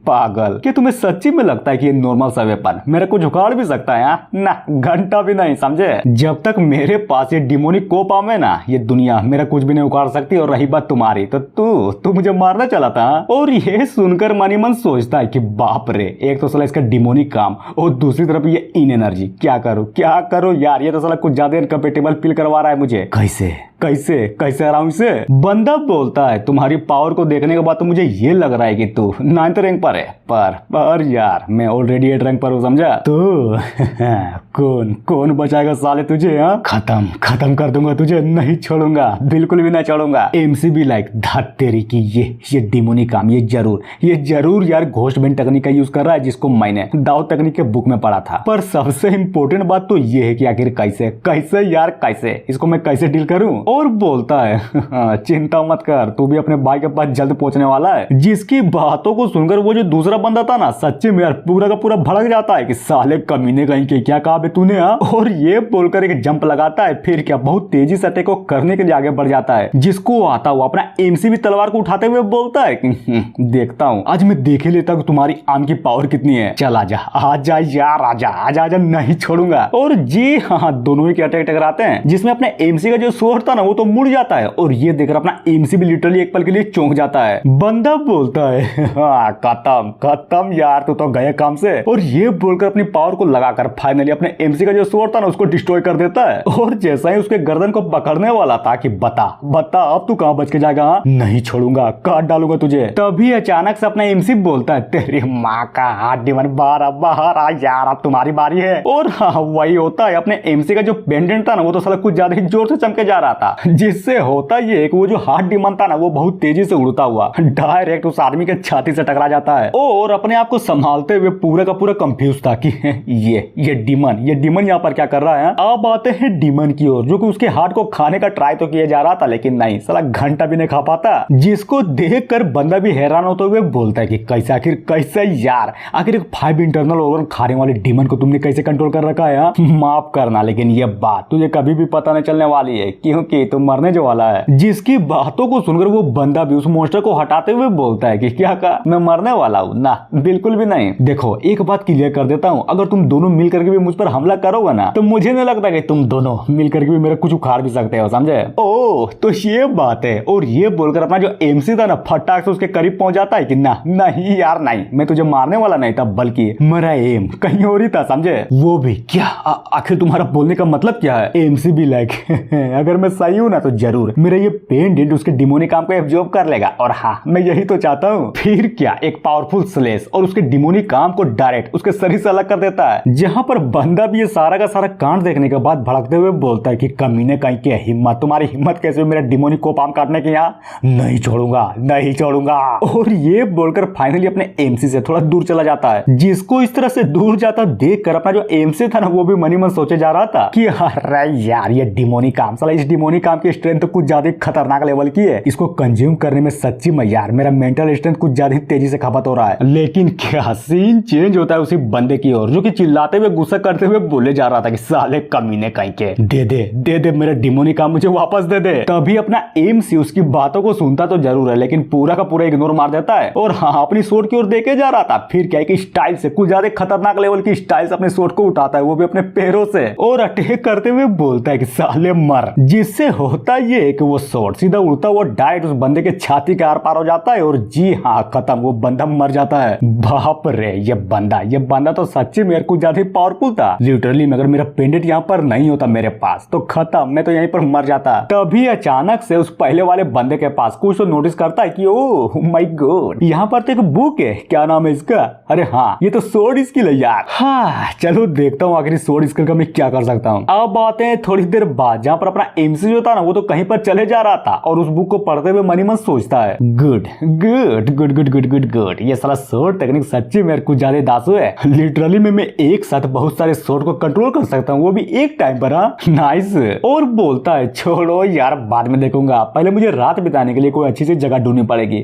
पागल, क्या तुम्हें सच्ची में लगता है कि ये नॉर्मल सा वेपन मेरे को झुकाड़ भी सकता है? ना घंटा भी नहीं, समझे? जब तक मेरे पास ये डिमोनिक कोप आर्म है ना, ये दुनिया मेरा कुछ भी नहीं उखाड़ सकती। और रही बात तुम्हारी, तो तू मुझे मारना चला था? हाँ। और ये सुनकर मन ही मन सोचता है कि बाप रे, एक तो साला इसका डिमोनिक काम और दूसरी तरफ ये इन एनर्जी। क्या करूं यार, ये तो साला कुछ ज्यादा इनकम्पेटेबल फील करवा रहा है मुझे। कैसे आराम से बंदा बोलता है, तुम्हारी पावर को देखने के बाद तो मुझे ये लग रहा है कि तू 9th रैंक पर है। पर यार मैं ऑलरेडी 8 रैंक पर हूँ, समझा? तो कौन बचाएगा साले तुझे? हाँ, खत्म कर दूंगा तुझे, नहीं छोड़ूंगा, बिल्कुल भी नहीं छोड़ूंगा। एमसीबी लाइक धात तेरी की ये डिमोनिक काम, ये जरूर यार घोस्टबैंड टेक्निक का यूज कर रहा है, जिसको मैंने दाव टेक्निक के बुक में पढ़ा था। पर सबसे इंपॉर्टेंट बात तो ये है कि आखिर कैसे इसको मैं कैसे डील करूं? और बोलता है चिंता मत कर, तू भी अपने भाई के पास जल्द पहुंचने वाला है। जिसकी बातों को सुनकर वो जो दूसरा बंदा था ना, सच्चे में यार पूरा का पूरा भड़क जाता है कि साले कमीने कहीं के, क्या कहा बे तूने? हाँ, और ये बोलकर एक जंप लगाता है। फिर क्या, बहुत तेजी से अटैक को करने के लिए आगे बढ़ जाता है। जिसको आता हुआ अपना एमसीबी तलवार को उठाते हुए बोलता है कि देखता हूँ, आज मैं देख ही लेता हूँ तुम्हारी आर्म की पावर कितनी है। चल आजा यार, आजा, नहीं छोड़ूंगा। और जी हाँ, दोनों ही के अटैक टकराते हैं, जिसमें अपने एमसी का जो स्वॉर्ड था ना, वो तो मुड़ जाता है। और ये देखकर अपना एमसी भी लिटरली एक पल के लिए चौंक जाता है। बंदा बोलता है खत्म यार, तू तो गए काम से। और ये बोलकर अपनी पावर को लगाकर फाइनली अपने एमसी का जो स्वॉर्ड था ना, उसको डिस्ट्रॉय कर देता है। और जैसा ही उसके गर्दन को पकड़ने वाला था कि बता अब तू कहां बच के जाएगा? नहीं छोड़ूंगा, काट डालूंगा तुझे। तभी अचानक से अपना एमसी बोलता है, तेरी माँ का हाथ डिमन, बाहर आ यार, अब तुम्हारी बारी है। और हाँ, वही होता है, अपने एमसी का जो पेंडेंट था ना, वो तो साला कुछ ज्यादा ही जोर से चमके जा रहा था। जिससे होता ये कि वो जो हार्ट डिमन था ना, वो बहुत तेजी से उड़ता हुआ डायरेक्ट उस आदमी के छाती से टकरा जाता है। और अपने आप को संभालते हुए पूरा का पूरा कंफ्यूज था कि ये डिमन यहाँ पर क्या कर रहा है। अब आते हैं डिमन की ओर, जो कि उसके हार्ट को खाने का ट्राई तो किया जा रहा था, लेकिन नहीं, साला घंटा भी नहीं खा पाता। जिसको देख कर बंदा भी हैरान होते हुए बोलता है कि कैसे यार, आखिर एक 5 इंटरनल ऑर्गन खाने वाले डिमन को तुमने कैसे कंट्रोल कर रखा है? माफ करना, लेकिन ये बात तुझे कभी भी पता नहीं चलने वाली है, क्योंकि तुम मरने जो वाला है। जिसकी बातों को सुनकर वो बंदा भी उस मॉन्स्टर को हटाते हुए बोलता है कि क्या कहा, मैं मरने वाला हूँ ना? बिल्कुल भी नहीं। देखो, एक बात क्लियर कर देता हूँ, अगर तुम दोनों मिल करके भी मुझ पर हमला करोगे ना, तो मुझे नहीं लगता कि तुम दोनों मिल करके भी मेरा कुछ उखाड़ भी सकते हो, समझे? ओह, तो ये बात है। और ये बोलकर अपना जो एमसी था ना, फटाक से उसके करीब पहुंच जाता है कि नहीं यार नहीं, मैं तुझे मारने वाला नहीं था, बल्कि मेरा एम कहीं और ही था, समझे? वो भी क्या? आखिर तुम्हारा बोलने का मतलब क्या है? एमसी भी लाइक अगर मैं सही हूं ना, तो जरूर मेरा ये पेंडेंट उसके डिमोनिक काम को एब्जॉर्ब कर लेगा। और हाँ, मैं यही तो चाहता हूँ। फिर क्या, एक पावरफुल स्लेश और उसके डिमोनिक काम को डायरेक्ट उसके शरीर से अलग कर देता है। जहां पर बंदा भी ये सारा का सारा कांड देखने के बाद भड़कते हुए बोलता है कि कमीने कहीं की हिम्मत, तुम्हारी हिम्मत कैसे हुई मेरा डिमोनिक को पाम काटने की? यहाँ नहीं छोड़ूंगा। और ये बोलकर फाइनली अपने एमसी से थोड़ा दूर चला जाता है। जिसको इस तरह से दूर जाता देख कर अपना जो एमसी था ना, वो भी मनी मन सोचे जा रहा था कि अरे यार, ये डिमोनिक काम, साला इस डिमोनिक काम की स्ट्रेंथ तो कुछ ज्यादा खतरनाक लेवल की है। इसको कंज्यूम करने में सच्ची में यार मेरा मेंटल स्ट्रेंथ कुछ ज्यादा तेजी से खपत हो रहा है। लेकिन क्या सीन चेंज होता है उसी बंदे की ओर, जो कि चिल्लाते हुए गुस्सा करते हुए बोले जा रहा था कि साले कमीने कहीं के, दे मेरा डिमोनिक काम मुझे वापस दे दे। तभी अपना एमसी उसकी बातों को सुनता तो जरूर है, लेकिन पूरा का पूरा इग्नोर मार देता है। और हाँ, अपनी सोर्ड की ओर देखे जा रहा था। फिर क्या कि स्टाइल से, कुछ ज्यादा खतरनाक लेवल की स्टाइल से अपने सोर्ड को उठाता है, वो भी अपने पैरों से, और अटैक करते हुए बोलता है कि साले मर। जिससे होता ये कि वो सोर्ड सीधा उड़ता हुआ डायरेक्ट उस बंदे के छाती के आर पार हो जाता है। और जी हाँ, खत्म, वो बंदा मर जाता है। बाप रे, ये बंदा तो सच्ची में कुछ ज्यादा पावरफुल था। लिटरली अगर मेरा पेंडेंट यहाँ पर नहीं होता मेरे पास, तो खत्म, मैं तो यहीं पर मर जाता। तभी अचानक से उस पहले वाले बंदे के पास कुछ तो नोटिस करता है कि ओह माय गॉड, यहाँ पर तो एक बुक है, क्या नाम है इसका? अरे हाँ, ये तो सोर्ड स्किल है यार। हाँ, चलो देखता हूँ आखिर सोर्ड स्किल का मैं क्या कर सकता हूँ। अब आते हैं थोड़ी देर बाद, जहाँ पर अपना एमसी जो था ना, वो तो कहीं पर चले जा रहा था और उस बुक को पढ़ते हुए मनी मन सोचता है, गुड, ये साला सोर्ड टेक्निक सच्ची में कुछ ज्यादा दासू है। लिटरली मैं एक साथ बहुत सारे सोर्ड को कंट्रोल कर सकता हूँ, वो भी एक टाइम पर। नाइस। और बोलता है, छोड़ो यार, बाद में देखूंगा, पहले मुझे रात बिताने के लिए कोई अच्छी सी जगह ढूंढनी पड़ेगी।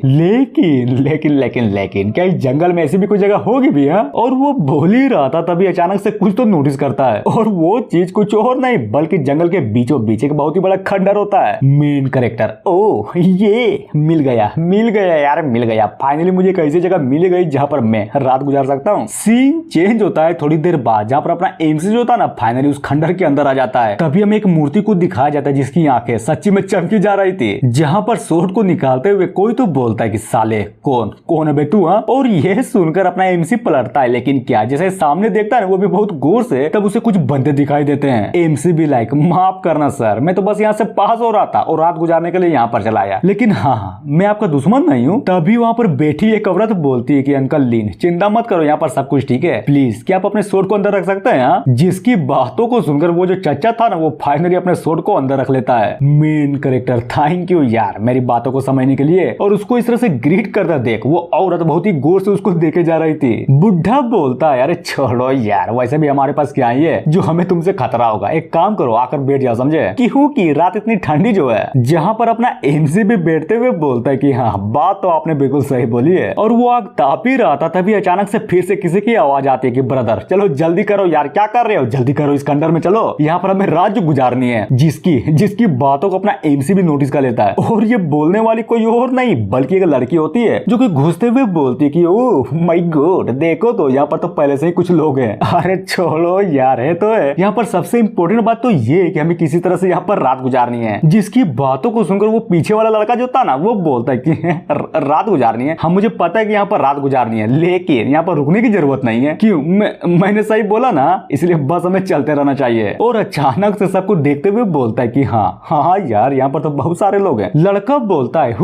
लेकिन क्या इस जंगल में ऐसी भी कोई जगह होगी भी? और वो बोल ही रहा था, तभी अचानक से कुछ तो नोटिस करता है, और वो चीज कुछ और नहीं बल्कि जंगल के बीचों बीच एक बहुत ही बड़ा खंडर होता है। मेन कैरेक्टर, ओह ये मिल गया यार, मिल गया फाइनली, मुझे एक ऐसी जगह मिल गई जहाँ पर मैं रात गुजार सकता हूँ। सीन चेंज होता है थोड़ी देर बाद, जहाँ पर अपना एमसी जो था ना, फाइनली उस खंडर के अंदर आ जाता है। तभी हमें एक मूर्ति को दिखाया जाता है, जिसकी आंखें सच्ची में चमकी जा रही थी। जहाँ पर सोर्ड को निकालते हुए कोई तो बोलता बोलता है कि साले कौन कौन है बे तू? हाँ। और यह सुनकर अपना एमसी पलटता है, लेकिन क्या जैसे सामने देखता है वो भी बहुत गौर से, तब उसे कुछ बंदे दिखाई देते हैं। एमसी भी लाइक माफ करना सर, मैं तो बस यहाँ से पास हो रहा था और रात गुजारने के लिए यहाँ पर चला आया, लेकिन हाँ मैं आपका दुश्मन नहीं हूँ। तभी वहाँ पर बैठी एक औरत बोलती है कि अंकल लीन चिंता मत करो, यहाँ पर सब कुछ ठीक है, प्लीज क्या आप अपने सोट को अंदर रख सकते हैं? हाँ। जिसकी बातों को सुनकर वो जो चचा था ना वो फाइनली अपने सोट को अंदर रख लेता है। मेन कैरेक्टर थैंक यू यार मेरी बातों को समझने के लिए, और उसको इस तरह से ग्रीट करता देख वो औरत बहुत ही गौर से उसको देखे जा रही थी। बुढ़ा बोलता है अरे छोड़ो यार, वैसे भी हमारे पास क्या ही है जो हमें तुमसे खतरा होगा, एक काम करो आकर बैठ जाओ, समझे? क्यों की रात इतनी ठंडी जो है। जहाँ पर अपना एमसी भी बैठते हुए बोलता है कि हाँ बात तो आपने बिल्कुल सही बोली है। और वो आग ताप ही रहा था तभी अचानक से फिर से किसी की आवाज आती है कि ब्रदर चलो जल्दी करो यार, क्या कर रहे हो, जल्दी करो इस खंडर में चलो, यहाँ पर हमें रात गुजारनी है। जिसकी बातों को अपना एमसी भी नोटिस कर लेता है, और ये बोलने वाली कोई और नहीं बल्कि एक लड़की होती है जो कि घुसते हुए बोलती है कि ओह माय गॉड देखो तो यहाँ पर तो पहले से ही कुछ लोग हैं। अरे छोड़ो यार है तो है। यहाँ पर सबसे इम्पोर्टेंट बात तो ये है कि हमें किसी तरह से यहाँ पर रात गुजारनी है। जिसकी बातों को सुनकर वो पीछे वाला लड़का जो था ना वो बोलता है कि रात गुजारनी है, हाँ मुझे पता है कि यहाँ पर रात गुजारनी है, लेकिन यहाँ पर रुकने की जरूरत नहीं है। क्यों? मैंने सही बोला ना, इसलिए बस हमें चलते रहना चाहिए। और अचानक से सबको देखते हुए बोलता है कि हाँ यार यहाँ पर तो बहुत सारे लोग हैं। लड़का बोलता है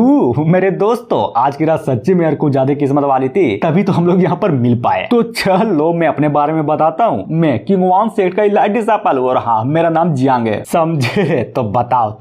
मेरे दोस्तों आज की रात सच्ची में यार कुछ ज्यादा किस्मत वाली थी, तभी तो हम लोग यहाँ पर मिल पाए। तो चलो मैं अपने बारे में बताता हूँ, मैं किंग वान सेठ का इलाइट डिसाइपल हूँ और हाँ मेरा नाम जियांग है, समझे? तो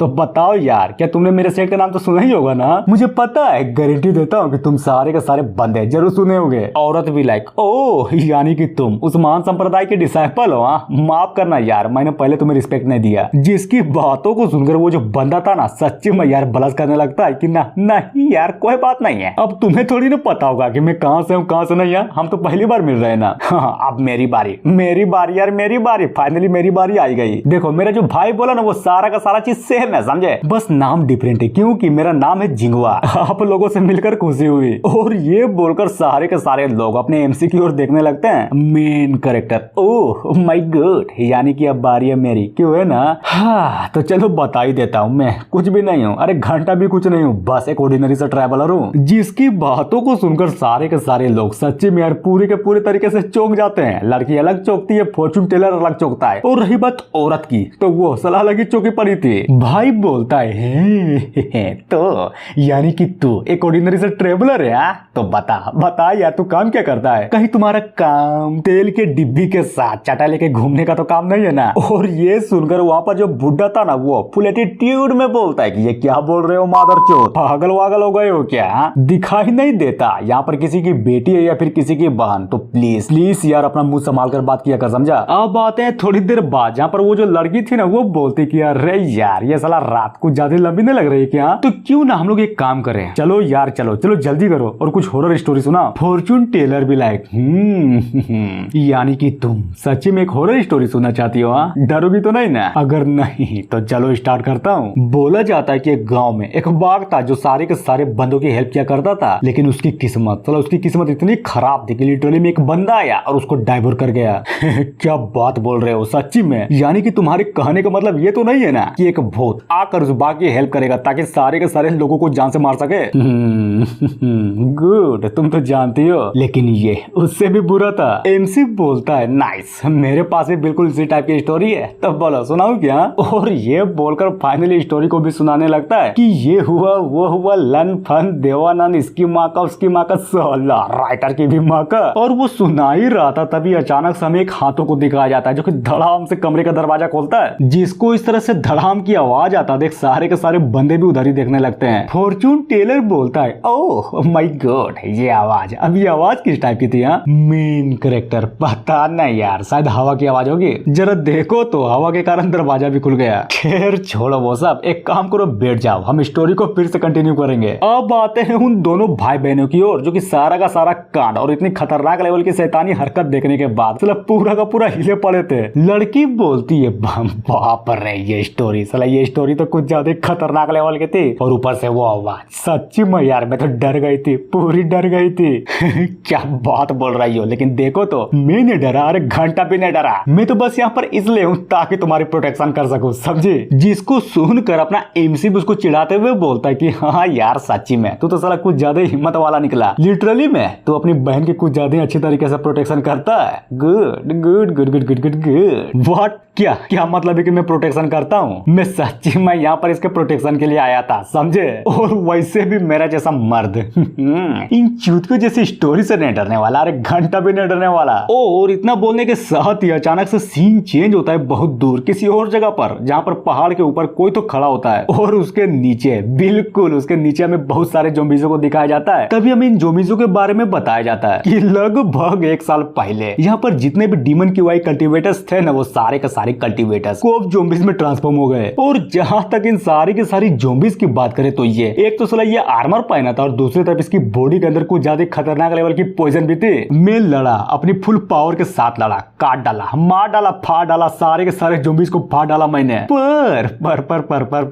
बताओ यार, क्या तुमने मेरे सेठ का नाम तो सुना ही होगा ना? मुझे पता है, गारंटी देता हूँ कि तुम सारे के सारे बंदे जरूर सुने होंगे। औरत भी लाइक ओह यानी कि तुम उस महान संप्रदाय के डिसाइपल हो? हाँ माफ करना यार मैंने पहले तुम्हें रिस्पेक्ट नहीं दिया। जिसकी बातों को सुनकर वो जो बंदा था ना सच्ची में यार बलस करने लगता है कि नहीं यार कोई बात नहीं है, अब तुम्हें थोड़ी ना पता होगा कि मैं कहाँ से हूँ कहाँ से नहीं है, हम तो पहली बार मिल रहे हैं ना। हाँ अब मेरी बारी यार मेरी बारी, फाइनली मेरी बारी आई गई। देखो मेरा जो भाई बोला ना वो सारा का सारा चीज सेम है, समझे? बस नाम डिफरेंट है, क्योंकि मेरा नाम है जिंगवा। आप लोगों से मिलकर खुशी हुई। और ये बोलकर सारे के सारे लोग अपने एमसी की ओर देखने लगते हैं। Main character oh my God यानी कि अब बारी है मेरी, क्यों है ना? हाँ तो चलो बता ही देता हूँ, मैं कुछ भी नहीं हूँ, अरे घंटा भी कुछ नहीं हूँ, बस एक ऑर्डिनरी सा ट्रैवलर हूँ। जिसकी बातों को सुनकर सारे के सारे लोग सच्ची में यार पूरे के पूरे तरीके से चौंक जाते हैं। लड़की अलग चौंकती है, फॉर्चून टेलर अलग चौंकता है, और रही बात औरत की तो वो सलाह लगी चौकी पड़ी थी। भाई बोलता है तो यानी कि तू एक ऑर्डिनरी सा ट्रैवलर है? तो बता यार तू काम क्या करता है? कहीं तुम्हारा काम तेल के डिब्बी के साथ चाटा लेके घूमने का तो काम नहीं है ना? और ये सुनकर वहाँ पर जो बुढ़ा था ना वो फुल एटीट्यूड में बोलता है कि ये क्या बोल रहे हो मादरचोद, पागल वागल हो गए हो क्या? दिखाई नहीं देता यहाँ पर किसी की बेटी है या फिर किसी की बहन? तो प्लीज यार अपना मुंह संभाल कर बात किया कर, समझा? अब आते हैं थोड़ी देर बाद जहाँ पर वो जो लड़की थी ना वो बोलती कि अरे यार ये साला रात को ज्यादा लंबी नहीं लग रही क्या? तो क्यों ना हम लोग एक काम करें, चलो यार चलो जल्दी करो और कुछ हॉरर स्टोरी सुना। फॉर्चून टेलर भी लाइक यानी कि तुम सच्ची में एक हॉरर स्टोरी सुनना चाहती हो? डरोगी तो नहीं ना? अगर नहीं तो चलो स्टार्ट करता हूँ। बोला जाता है कि एक गांव में एक बाघ था जो सारे के सारे बंदों की हेल्प किया करता था, लेकिन उसकी किस्मत इतनी खराब थी कि लिटरली में एक बंदा आया और उसको डाइवर्ट कर गया। क्या बात बोल रहे हो सच्ची में? यानी कि तुम्हारे कहने का मतलब ये तो नहीं है ना कि एक भूत आकर उस बाघ की हेल्प करेगा ताकि सारे के सारे लोगों को जान से मार सके? गुड, तुम तो जानती हो, लेकिन ये उससे भी बुरा था। एमसी बोलता है नाइस, मेरे पास भी बिल्कुल इसी टाइप की स्टोरी है, तो बोलो सुनाऊं क्या? और ये बोलकर फाइनली स्टोरी को भी सुनाने लगता है कि ये हुआ वो हुआ लन फन देवानंद, इसकी माँ का उसकी माँ का सोला राइटर की भी माँ का। और वो सुना ही रहा था तभी अचानक से हमें एक हाथों को दिखाया जाता है जो कि धड़ाम से कमरे का दरवाजा खोलता है। जिसको इस तरह से धड़ाम की आवाज आता देख सारे के सारे बंदे भी उधर ही देखने लगते हैं। फॉर्चून टेलर बोलता है ओह माय गॉड ये आवाज, अब ये आवाज किस टाइप की थी? मेन कैरेक्टर पता नहीं यार, शायद हवा की आवाज होगी, जरा देखो तो हवा के कारण दरवाजा भी खुल गया। खैर छोड़ो वो सब, एक काम करो बैठ जाओ, हम स्टोरी को फिर से कंटिन्यू करेंगे। अब आते हैं उन दोनों भाई बहनों की ओर जो कि सारा का सारा कांड और इतनी खतरनाक लेवल की शैतानी हरकत देखने के बाद मतलब पूरा का पूरा हिले पड़े थे। लड़की बोलती है बाप रे ये स्टोरी तो कुछ ज्यादा खतरनाक लेवल की थी, और ऊपर से वो आवाज सच्ची में यार मैं तो डर गई थी, पूरी डर गई थी। क्या बात बोल रही हो, लेकिन देखो तो मैं नहीं डरा, अरे घंटा भी नहीं डरा, मैं तो बस यहाँ पर इसलिए हूँ ताकि तुम्हारी प्रोटेक्शन कर सकूं, समझे? जिसको सुनकर अपना एमसी भी उसको चिढ़ाते हुए बोलता है कि हाँ यार सच्ची सच्ची में तू तो साला कुछ ज्यादा ही हिम्मत वाला निकला। लिटरली में तू अपनी बहन की कुछ ज्यादा ही अच्छी तरीके से प्रोटेक्शन करता है। Good good good good good good good. What क्या क्या मतलब है कि मैं प्रोटेक्शन करता हूँ? मैं सच्ची में यहाँ पर इसके प्रोटेक्शन के लिए आया था, समझे? और वैसे भी मेरा जैसा मर्द इन चूतियों जैसी स्टोरी से नहीं डरने वाला, अरे घंटा भी नहीं डरने वाला। और इतना बोलने के साथ ही अचानक से सीन चेंज होता है बहुत दूर किसी और जगह पर, जहाँ पर पहाड़ के ऊपर कोई तो खड़ा होता है और उसके नीचे, बिल्कुल उसके नीचे हमें बहुत सारे ज़ॉम्बीज़ों को दिखाया जाता है। तभी हमें इन ज़ॉम्बीज़ों के बारे में बताया जाता है कि लगभग 1 साल पहले यहाँ पर जितने भी डीमन की वाई कल्टिवेटर्स थे ना, वो सारे के सारे कल्टिवेटर्स को अब ज़ॉम्बीज में ट्रांसफॉर्म हो गए। और जहाँ तक इन सारी की सारी ज़ॉम्बीज की बात करें तो ये एक तो साला ये आर्मर पहना था और दूसरी तरफ इसकी बॉडी के अंदर कुछ ज्यादा खतरनाक लेवल की पॉइजन भी थी। मैं लड़ा, अपनी फुल पावर के साथ लड़ा, काट डाला, मार डाला, फाड़ डाला, सारे के सारे ज़ॉम्बीज को फाड़ डाला मैंने।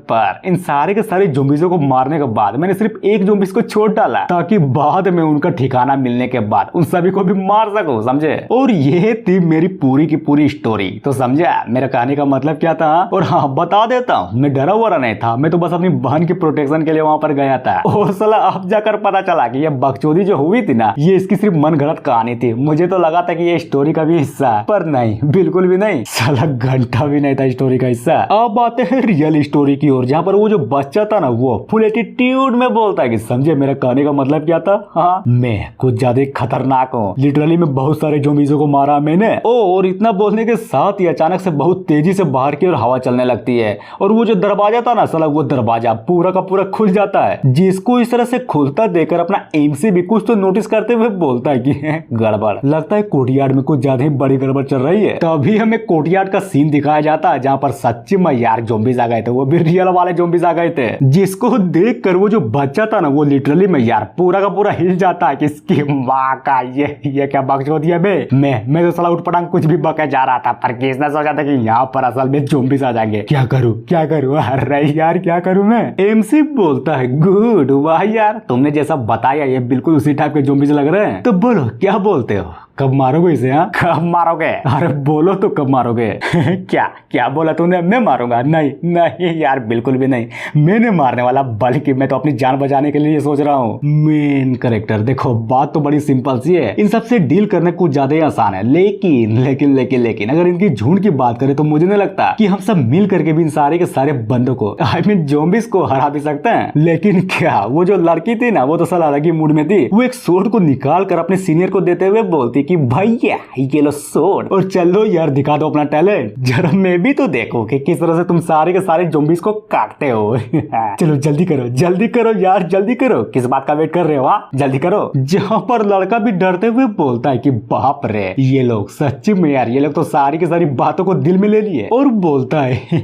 पर इन सारे के सारे ज़ॉम्बीज़ों को मारने के बाद मैंने सिर्फ एक ज़ॉम्बीज को छोड़ डाला ताकि बाद में उनका ठिकाना मिलने के बाद उन सभी को भी मार सकूं, समझे? और ये थी मेरी पूरी की पूरी स्टोरी। तो समझा मेरा कहने का मतलब क्या था? और हाँ बता देता हूँ, मैं डरा हुआ नहीं था, मैं तो बस अपनी बहन की प्रोटेक्शन के लिए वहां पर गया था। और साला अब जाकर पता चला कि ये बकचोदी जो हुई थी ना, ये इसकी सिर्फ मन गढ़ंत कहानी थी। मुझे तो लगा था कि ये स्टोरी का भी हिस्सा है, पर नहीं, बिल्कुल भी नहीं। साला घंटा भी नहीं था स्टोरी का हिस्सा। अब आते हैं रियल स्टोरी की ओर, जहाँ पर वो जो बच्चा था ना, वो फुल एटीट्यूड में बोलता है कि समझे मेरा कहने का मतलब क्या था? हाँ, मैं कुछ ज्यादा खतरनाक हूँ, लिटरली में बहुत सारे ज़ॉम्बीज़ों को मारा मैंने। और इतना बोलने के साथ ही अचानक से बहुत तेजी से बाहर की ओर हवा चलने लगती है और वो जो दरवाजा था ना साला, वो दरवाजा पूरा का पूरा खुल जाता है, जिसको इस तरह से खुलता देखकर अपना एमसी भी कुछ तो नोटिस करते हुए बोलता है कि गड़बड़, लगता है कोर्टयार्ड में कुछ ज्यादा ही बड़ी गड़बड़ चल रही है। तभी हमें कोर्टयार्ड का सीन दिखाया जाता है जहाँ पर सच्ची में यार ज़ॉम्बीज़ आ गए थे, वो भी रियल वाले ज़ॉम्बीज़ आ गए थे, जिसको देख कर वो जो बच्चा था ना, वो लिटरली में यार पूरा का पूरा हिल जाता है कि इसकी माँ का ये क्या बकचोदी है बे। मैं तो साला उठपटांग कुछ भी बके जा रहा था, पर किसने सोचा था कि यहाँ पर असल में ज़ॉम्बीज़ आ जाएंगे। क्या करूँ अरे यार क्या करूँ मैं? एमसी बोलता है गुड, वाह यार तुमने जैसा बताया ये बिल्कुल उसी टाइप के ज़ॉम्बीज़ लग रहे हैं। तो बोलो क्या बोलते हो, कब मारोगे इसे? हाँ कब मारोगे? अरे बोलो तो कब मारोगे? क्या बोला तूने? मैं मारूंगा? नहीं यार बिल्कुल भी नहीं, मैं नहीं मारने वाला, बल्कि मैं तो अपनी जान बचाने के लिए सोच रहा हूँ। मेन कैरेक्टर देखो, बात तो बड़ी सिंपल सी है, इन सबसे डील करना कुछ ज्यादा ही आसान है, लेकिन अगर इनकी झुंड की बात करें तो मुझे नहीं लगता कि हम सब मिल करके भी इन सारे के सारे बंदों को, आई मीन ज़ॉम्बीज़ को हरा भी सकते हैं। लेकिन क्या वो जो लड़की थी ना, वो तो साला अलग ही मूड में थी। वो एक सोर्ड को निकाल कर अपने सीनियर को देते हुए बोलती कि भैया ये लो सोर्ड, और चलो यार दिखा दो अपना टैलेंट, जरा मैं भी तो देखो कि किस तरह से तुम सारे के सारे ज़ॉम्बीज़ को काटते हो। चलो जल्दी करो यार, जल्दी करो, किस बात का वेट कर रहे हो? जल्दी करो। जहाँ पर लड़का भी डरते हुए बोलता है कि बाप रे, ये लोग सच्ची में यार, ये लोग तो सारी की सारी बातों को दिल में ले लिए। और बोलता है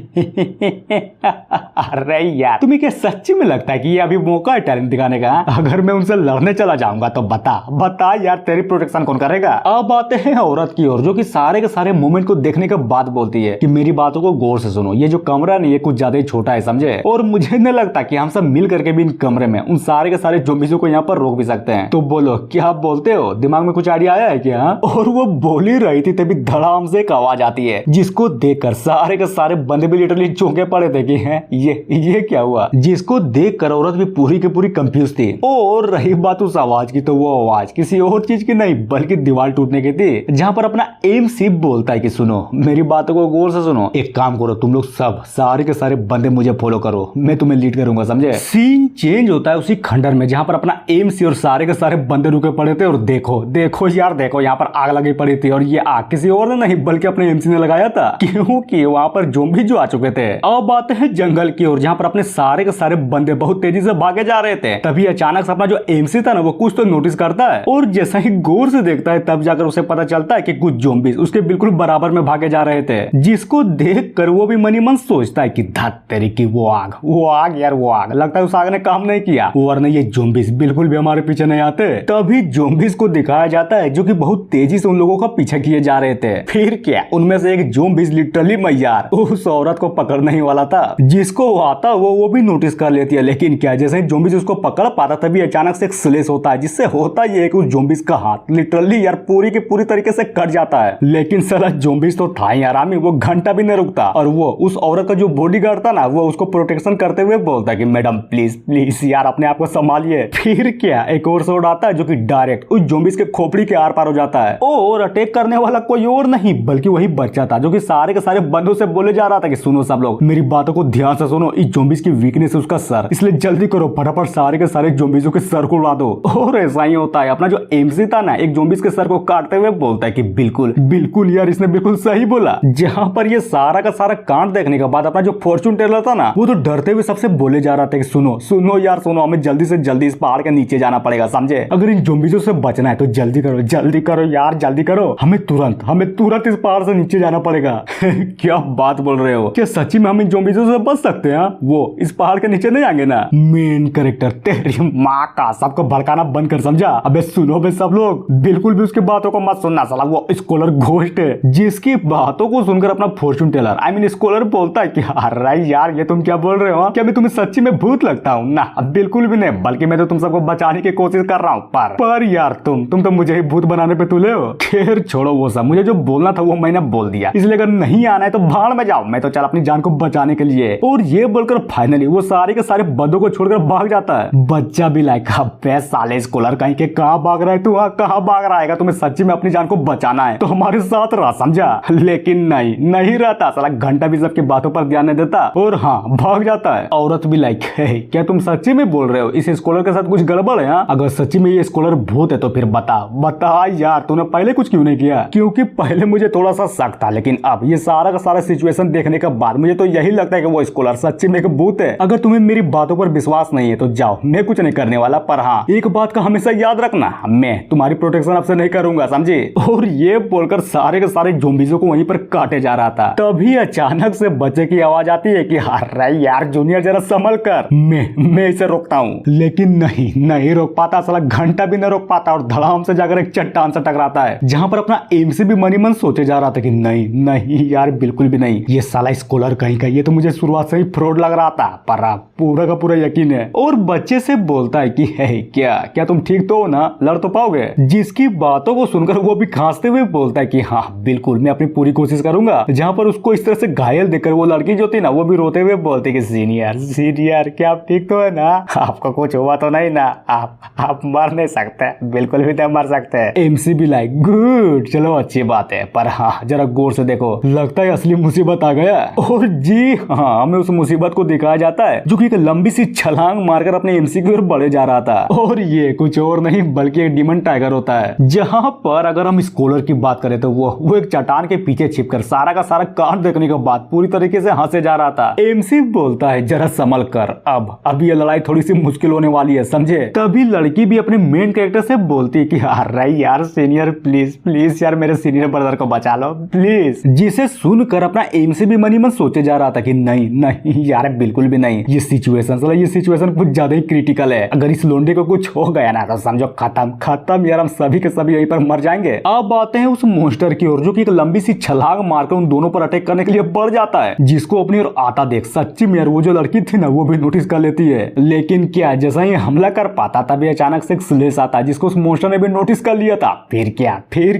अरे यार तुम्हें क्या सच्ची में लगता है कि ये अभी मौका है टैलेंट दिखाने का? अगर मैं उनसे लड़ने चला जाऊंगा तो बता यार तेरी प्रोटेक्शन कौन करेगा? अब आते हैं औरत की ओर, जो कि सारे के सारे मोमेंट को देखने के बाद बोलती है कि मेरी बातों को गौर से सुनो, ये जो कमरा नहीं है कुछ ज्यादा ही छोटा है, समझे? और मुझे नहीं लगता कि हम सब मिल करके भी इन कमरे में उन सारे के सारे ज़ॉम्बीज़ों को यहाँ पर रोक भी सकते हैं। तो बोलो क्या बोलते हो? दिमाग में कुछ आइडिया आया है क्या? और वो बोल ही रही थी तभी धड़ाम से एक आवाज आती है, जिसको देखकर सारे के सारे बंदे भी लिटरली चौंके पड़े थे कि ये क्या हुआ, जिसको देखकर औरत भी पूरी की पूरी कंफ्यूज थी। और रही बात उस आवाज की, तो वो आवाज किसी और चीज की नहीं बल्कि दीवार टूटने की थी, जहाँ पर अपना एम सिप बोलता है कि सुनो मेरी बातों को गौर से सुनो, एक काम करो तुम लोग सब सारे के सारे बंदे मुझे फॉलो करो, मैं तुम्हें लीड करूंगा, समझे? सीन चेंज होता है उसी खंडर में जहाँ पर अपना एम सी और सारे के सारे बंदे रुके पड़े थे। और देखो यार देखो, यहाँ पर आग लगी पड़ी थी और ये आग किसी और ने नहीं बल्कि अपने एमसी ने लगाया था, क्योंकि वहाँ पर ज़ॉम्बी जो आ चुके थे। अब आते हैं जंगल की ओर, जहाँ पर अपने सारे के सारे बंदे बहुत तेजी से भागे जा रहे थे। तभी अचानक से अपना जो एमसी था ना, वो कुछ तो नोटिस करता है और जैसा ही गौर से देखता है तब जाकर उसे पता चलता है कि कुछ ज़ॉम्बीज़ उसके बिल्कुल बराबर में भागे जा रहे थे, जिसको देख कर वो भी मनी मन सोचता है कि धत तेरी की वो आग यार, वो आग लगता है उस आग ने काम नहीं किया, वरना ये ज़ॉम्बीज़ बिल्कुल भी हमारे पीछे नहीं आते। तभी ज़ॉम्बीज़ को दिखाया जाता है जो कि बहुत तेजी से उन लोगों का पीछा किए जा रहे थे। फिर क्या, उनमें से एक ज़ॉम्बीज़ लिटरली मैयार उस औरत को पकड़ने ही वाला था, जिसको आता वो भी नोटिस कर लेती है। लेकिन क्या, जैसे ही ज़ॉम्बीज़ उसको पकड़ पाता तभी अचानक से एक स्लेश होता है, जिससे होता ये है कि उस ज़ॉम्बीज़ का हाथ लिटरली यार पूरी की पूरी तरीके से कट जाता है। लेकिन साला ज़ॉम्बीज तो था ही आरामी, वो घंटा भी नहीं रुकता। और वो उस औरत का जो बॉडीगार्ड था ना, वो उसको प्रोटेक्शन करते हुए बोलता है कि मैडम प्लीज प्लीज यार अपने आप को संभालिए। फिर क्या एक और शॉट आता है जो कि डायरेक्ट उस ज़ॉम्बीज के खोपड़ी के आर पार हो जाता है। और अटैक करने वाला कोई और नहीं बल्कि वही बच्चा था जो कि सारे के सारे बंदों से बोले जा रहा था कि सुनो सब लोग, मेरी बातों को ध्यान से सुनो, इस ज़ॉम्बीज की वीकनेस है उसका सर, इसलिए जल्दी करो फटाफट सारे के सारे ज़ॉम्बीजों के सर को उड़ा दो। और ऐसा ही होता है। अपना जो एमसी था ना, एक ज़ॉम्बीज के सर को काटते हुए बोलता है कि बिल्कुल बिल्कुल यार, इसने बिल्कुल सही बोला। जहां पर ये सारा का सारा कांड देखने के बाद अपना जो फॉर्चून टेलर था ना, वो तो डरते हुए सबसे बोले जा रहा था कि सुनो सुनो यार सुनो, हमें जल्दी से जल्दी इस पहाड़ के नीचे जाना पड़ेगा, समझे? अगर इन ज़ॉम्बीजों से बचना है तो जल्दी करो यार, जल्दी करो, हमें तुरंत इस पहाड़ से नीचे जाना पड़ेगा। क्या बात बोल रहे हो? क्या सच्ची में हम इन ज़ॉम्बीजों से बच सकते हैं? वो इस पहाड़ के नीचे नहीं आएंगे ना? मेन कैरेक्टर तेरी माँ का, सबको भड़काना बंद कर, समझा? अबे सुनो बे सब लोग, बिल्कुल भी उसकी बातों को मत सुनना, साला वो स्कॉलर घोस्ट है। जिसकी बातों को सुनकर अपना फॉर्चून टेलर स्कॉलर बोलता है कि अरे यार ये तुम क्या बोल रहे हो? क्या मैं तुम्हें सच्ची में भूत लगता हूँ? ना बिल्कुल भी नहीं, बल्कि मैं तो तुम सबको बचाने की कोशिश कर रहा हूँ। पर यार तुम तो मुझे ही भूत बनाने पे तुले हो। खैर छोड़ो वो सब, मुझे जो बोलना था वो मैंने बोल दिया, इसलिए अगर नहीं आना है तो भाड़ में जाओ, मैं तो चल अपनी जान को बचाने के लिए। और ये बोलकर फाइनली वो सारे के सारे बंदों को छोड़कर भाग जाता है। बच्चा भी लाइक अबे साले स्कॉलर कहीं के, कहाँ भाग रहा है तू? कहाँ भाग रहा है? तुम्हें सच्ची में अपनी जान को बचाना है तो हमारे साथ रहा, समझा? लेकिन नहीं रहता, साला घंटा भी सबकी बातों पर ध्यान नहीं देता और हाँ भाग जाता है। औरत भी लाइक क्या तुम सच्ची में बोल रहे हो इस स्कॉलर के साथ कुछ गड़बड़ है? अगर सच्ची में ये स्कॉलर भूत है तो फिर बता यार, तूने पहले कुछ क्यों नहीं किया? क्योंकि पहले मुझे थोड़ा सा शक था, लेकिन अब ये सारा का सारा सिचुएशन देखने के बाद मुझे तो यही लगता है कि वो स्कॉलर सच्ची में एक भूत है। अगर तुम्हें मेरी बातों पर विश्वास नहीं है तो जाओ, मैं कुछ नहीं करने वाला। पर हाँ एक बात का हमेशा याद रखना, मैं तुम्हारी प्रोटेक्शन आपसे नहीं करूंगा, समझे? और ये बोलकर सारे के सारे ज़ॉम्बीजों को वहीं पर काटे जा रहा था। तभी अचानक से बच्चे की आवाज आती है कि अरे यार जूनियर जरा संभल कर, मैं इसे रोकता हूँ। लेकिन नहीं रोक पाता, साला घंटा भी नहीं रोक पाता और धड़ाम से जाकर एक चट्टान से टकराता है। जहां पर अपना एमसी भी मनी मन सोचे जा रहा था कि नहीं यार बिल्कुल भी नहीं, ये साला स्कॉलर कहीं का, ये तो मुझे शुरुआत से ही फ्रॉड लग रहा था, पर अब पूरा का पूरा यकीन है। और बच्चे से बोलता है कि है क्या तुम ठीक तो हो ना, लड़ तो पाओगे? जिसकी बातों को सुनकर वो भी खांसते हुए बोलता है कि हाँ बिल्कुल मैं अपनी पूरी कोशिश करूंगा। जहां पर उसको इस तरह से घायल देखकर वो लड़की जो थी ना, वो भी रोते हुए बोलती कि सीनियर क्या आप ठीक तो है ना? आपको कुछ हुआ तो नहीं ना? आप मर नहीं सकते, बिल्कुल भी नहीं मर सकते। एमसी भी लाइक गुड, चलो अच्छी बात है, पर हाँ जरा गौर से देखो, लगता है असली मुसीबत आ गया। और जी हाँ, हमें उस मुसीबत को दिखाया जाता है जो कि एक लंबी सी छलांग मारकर अपने एमसी की ओर बढ़े जा रहा था। और ये कुछ और नहीं बल्कि एक डीमन टाइगर होता है। जहां पर अगर हम स्कॉलर की बात करें तो वो एक चट्टान के पीछे छिपकर सारा का सारा कांड देखने के बाद पूरी तरीके से हंसे जा रहा था। एमसी बोलता है जरा संभल कर, अब ये लड़ाई थोड़ी सी मुश्किल होने वाली है, समझे? तभी लड़की भी अपने मेन कैरेक्टर से बोलती है कि अरे यार सीनियर प्लीज यार मेरे सीनियर ब्रदर को बचा लो प्लीज। जिसे सुनकर अपना एमसी भी मनी मन सोचे जा रहा था कि नहीं यार बिल्कुल भी नहीं, ये सिचुएशन कुछ ज्यादा ही क्रिटिकल है। अगर इस लोंडे को कुछ हो गया ना तो समझो खत्म यार, हम सभी के सभी यहीं पर मर जाएंगे। अब आते हैं उस मॉन्स्टर की ओर जो कि एक लंबी सी छलांग मारकर उन दोनों पर अटैक करने के लिए बढ़ जाता है। जिसको अपनी ओर आता देख सच्ची में यार वो जो लड़की थी ना, वो भी नोटिस कर लेती है। लेकिन क्या जैसा ही हमला कर पाता तभी अचानक से एक स्लेश आता है जिसको उस मॉन्स्टर ने भी नोटिस कर लिया था। फिर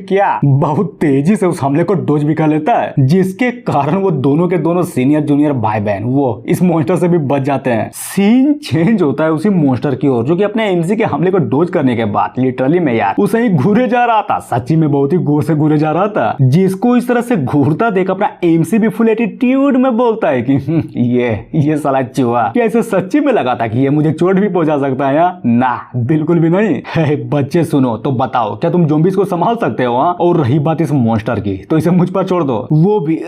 क्या बहुत तेजी से उस हमले को डोज भी कर लेता है, जिसके कारण वो दोनों के दोनों सीनियर जूनियर भाई बहन वो इस मॉन्स्टर से भी बच जाते हैं। सीन चेंज होता है उसी मॉन्स्टर की ओर जो कि अपने एमसी के हमले को डोज करने के बाद लिटरली में यार उसे ही घूरे जा रहा था, सच्ची में बहुत ही गौर से घूरे जा रहा था। जिसको इस तरह से घूरता देख अपना एमसी भी फुल एटीट्यूड में बोलता है कि ये साला चूहा, क्या इसे सच्ची में लगा था कि ये मुझे चोट भी पहुंचा सकता है? ना बिल्कुल भी नहीं। है बच्चे सुनो तो बताओ, क्या तुम ज़ॉम्बीज़ को संभाल सकते हो? और रही बात इस मॉन्स्टर की तो इसे मुझ पर छोड़ दो, वो भी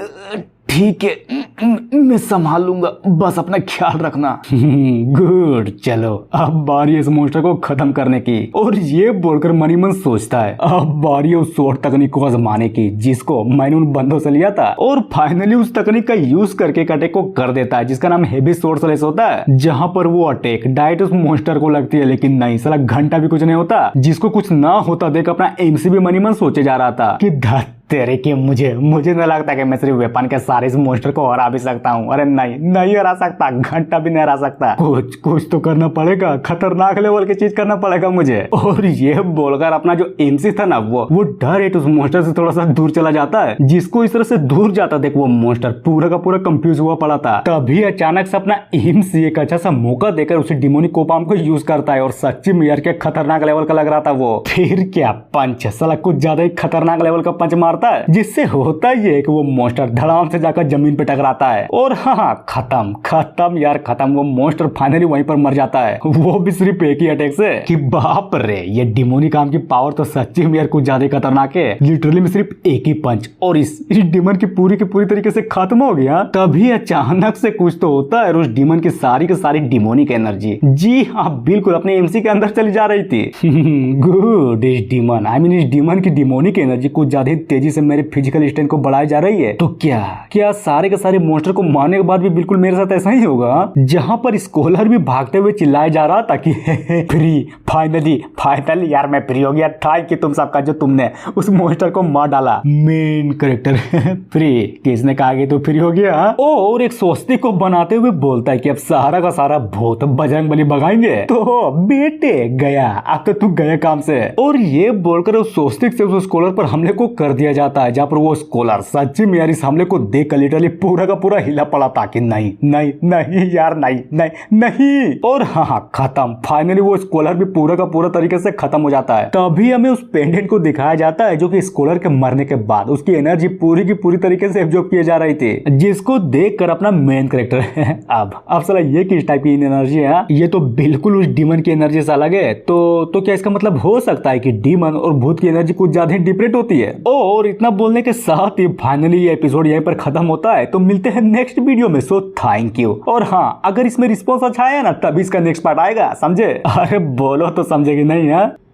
ठीक है मैं संभाल लूंगा, बस अपना ख्याल रखना। गुड, चलो अब बारी है इस मॉन्स्टर को खत्म करने की। और ये बोलकर मनी मन सोचता है अब बारी है उस शॉर्ट तकनीक को आजमाने की जिसको मैंने उन बंदों से लिया था। और फाइनली उस तकनीक का यूज करके एक अटैक को कर देता है जिसका नाम हेवी शॉर्ट स्लैश होता है। जहां पर वो अटैक डायरेक्ट उस मॉन्स्टर को लगती है, लेकिन नहीं साला घंटा भी कुछ नहीं होता। जिसको कुछ ना होता देख अपना एमसी भी मनी मन सोचे जा रहा था कि तेरे की मुझे मुझे नहीं लगता कि मैं सिर्फ वेपन के सारे इस मॉन्स्टर को हरा भी सकता हूँ। अरे नहीं नहीं हरा सकता, घंटा भी नहीं हरा सकता। कुछ कुछ तो करना पड़ेगा, खतरनाक लेवल की चीज करना पड़ेगा मुझे। और ये बोलकर अपना जो एमसी था ना वो डायरेक्ट उस मॉन्स्टर से थोड़ा सा दूर चला जाता है। जिसको इस तरह से दूर जाता देख वो मॉन्स्टर पूरा का पूरा कंफ्यूज हुआ पड़ा था। तभी अचानक से अपना एमसी एक अच्छा सा मौका देकर उसे डिमोनिक कोपाम को यूज करता है और सच्ची में यार क्या खतरनाक लेवल का लग रहा था वो। फिर क्या पंच, साला कुछ ज्यादा ही खतरनाक लेवल का पंच मारता है, जिससे होता ये है कि वो मॉन्स्टर धड़ाम से जाकर जमीन पे टकराता है और हाँ खत्म खत्म यार खत्म। वो मॉन्स्टर फाइनली वहीं पर मर जाता है, वो भी सिर्फ एक ही अटैक से। कि बाप रे, ये डिमोनिक आर्म की पावर तो सच्ची में यार कुछ ज्यादा खतरनाक है। लिटरली में सिर्फ एक ही पंच और इस डिमन की पूरी तरीके से खत्म हो गया। तभी अचानक से कुछ तो होता है, उस डिमन की सारी डिमोनिक एनर्जी, जी हाँ बिल्कुल, अपने एमसी के अंदर चली जा रही थी। गुड, इस डिमन इस डिमन की डिमोनिक एनर्जी कुछ ज्यादा तेजी से मेरे फिजिकल स्ट्रेंथ को बढ़ाई जा रही है। तो क्या सारे के सारे मॉन्स्टर को मारने के बाद भी बिल्कुल मेरे साथ ऐसा ही होगा? जहां पर स्कॉलर भी भागते हुए चिल्लाया जा रहा था कि फ्री, फाइनली यार मैं फ्री हो गया था कि तुम सबका जो तुमने उस मॉन्स्टर को मार डाला। मेन कैरेक्टर फ्री, किसने कहा कि तू फ्री हो गया? और एक स्वस्तिक को बनाते हुए बोलता है कि अब सारा का सारा भूत बजरंगबली भगाएंगे। तो बेटे गया, अब तो तू गया काम से। और ये बोलकर उस स्वस्तिक से उस स्कॉलर पर हमले को कर दिया जाता है, जहाँ पर वो स्कॉलर सच्ची में यार इस हमले को देख कर लिटरली पूरा का पूरा हिला पड़ा था कि नहीं नहीं नहीं यार नहीं नहीं नहीं। और हाँ खत्म, फाइनली वो स्कॉलर भी पूरा का पूरा तरीके से खत्म हो जाता है। तभी हमें उस पेंडेंट को दिखाया जाता है जो कि स्कॉलर के मरने के बाद उसकी एनर्जी पूरी की पूरी तरीके से एब्जॉर्ब किए जा रही थी, जिसको देखकर अपना मेन कैरेक्टर अब साला ये किस टाइप की एनर्जी है? ये तो बिल्कुल उस डीमन की एनर्जी से अलग है। तो क्या इसका मतलब हो सकता है कि डीमन और भूत की एनर्जी कुछ ज्यादा डिफरेंट होती है? और इतना बोलने के साथ ही फाइनली ये एपिसोड यहीं पर खत्म होता है। तो मिलते हैं नेक्स्ट वीडियो में, सो थैंक यू। और हाँ, अगर इसमें रिस्पॉन्स अच्छा आया ना तभी इसका नेक्स्ट पार्ट आएगा, समझे? अरे बोलो तो समझेगी नहीं है।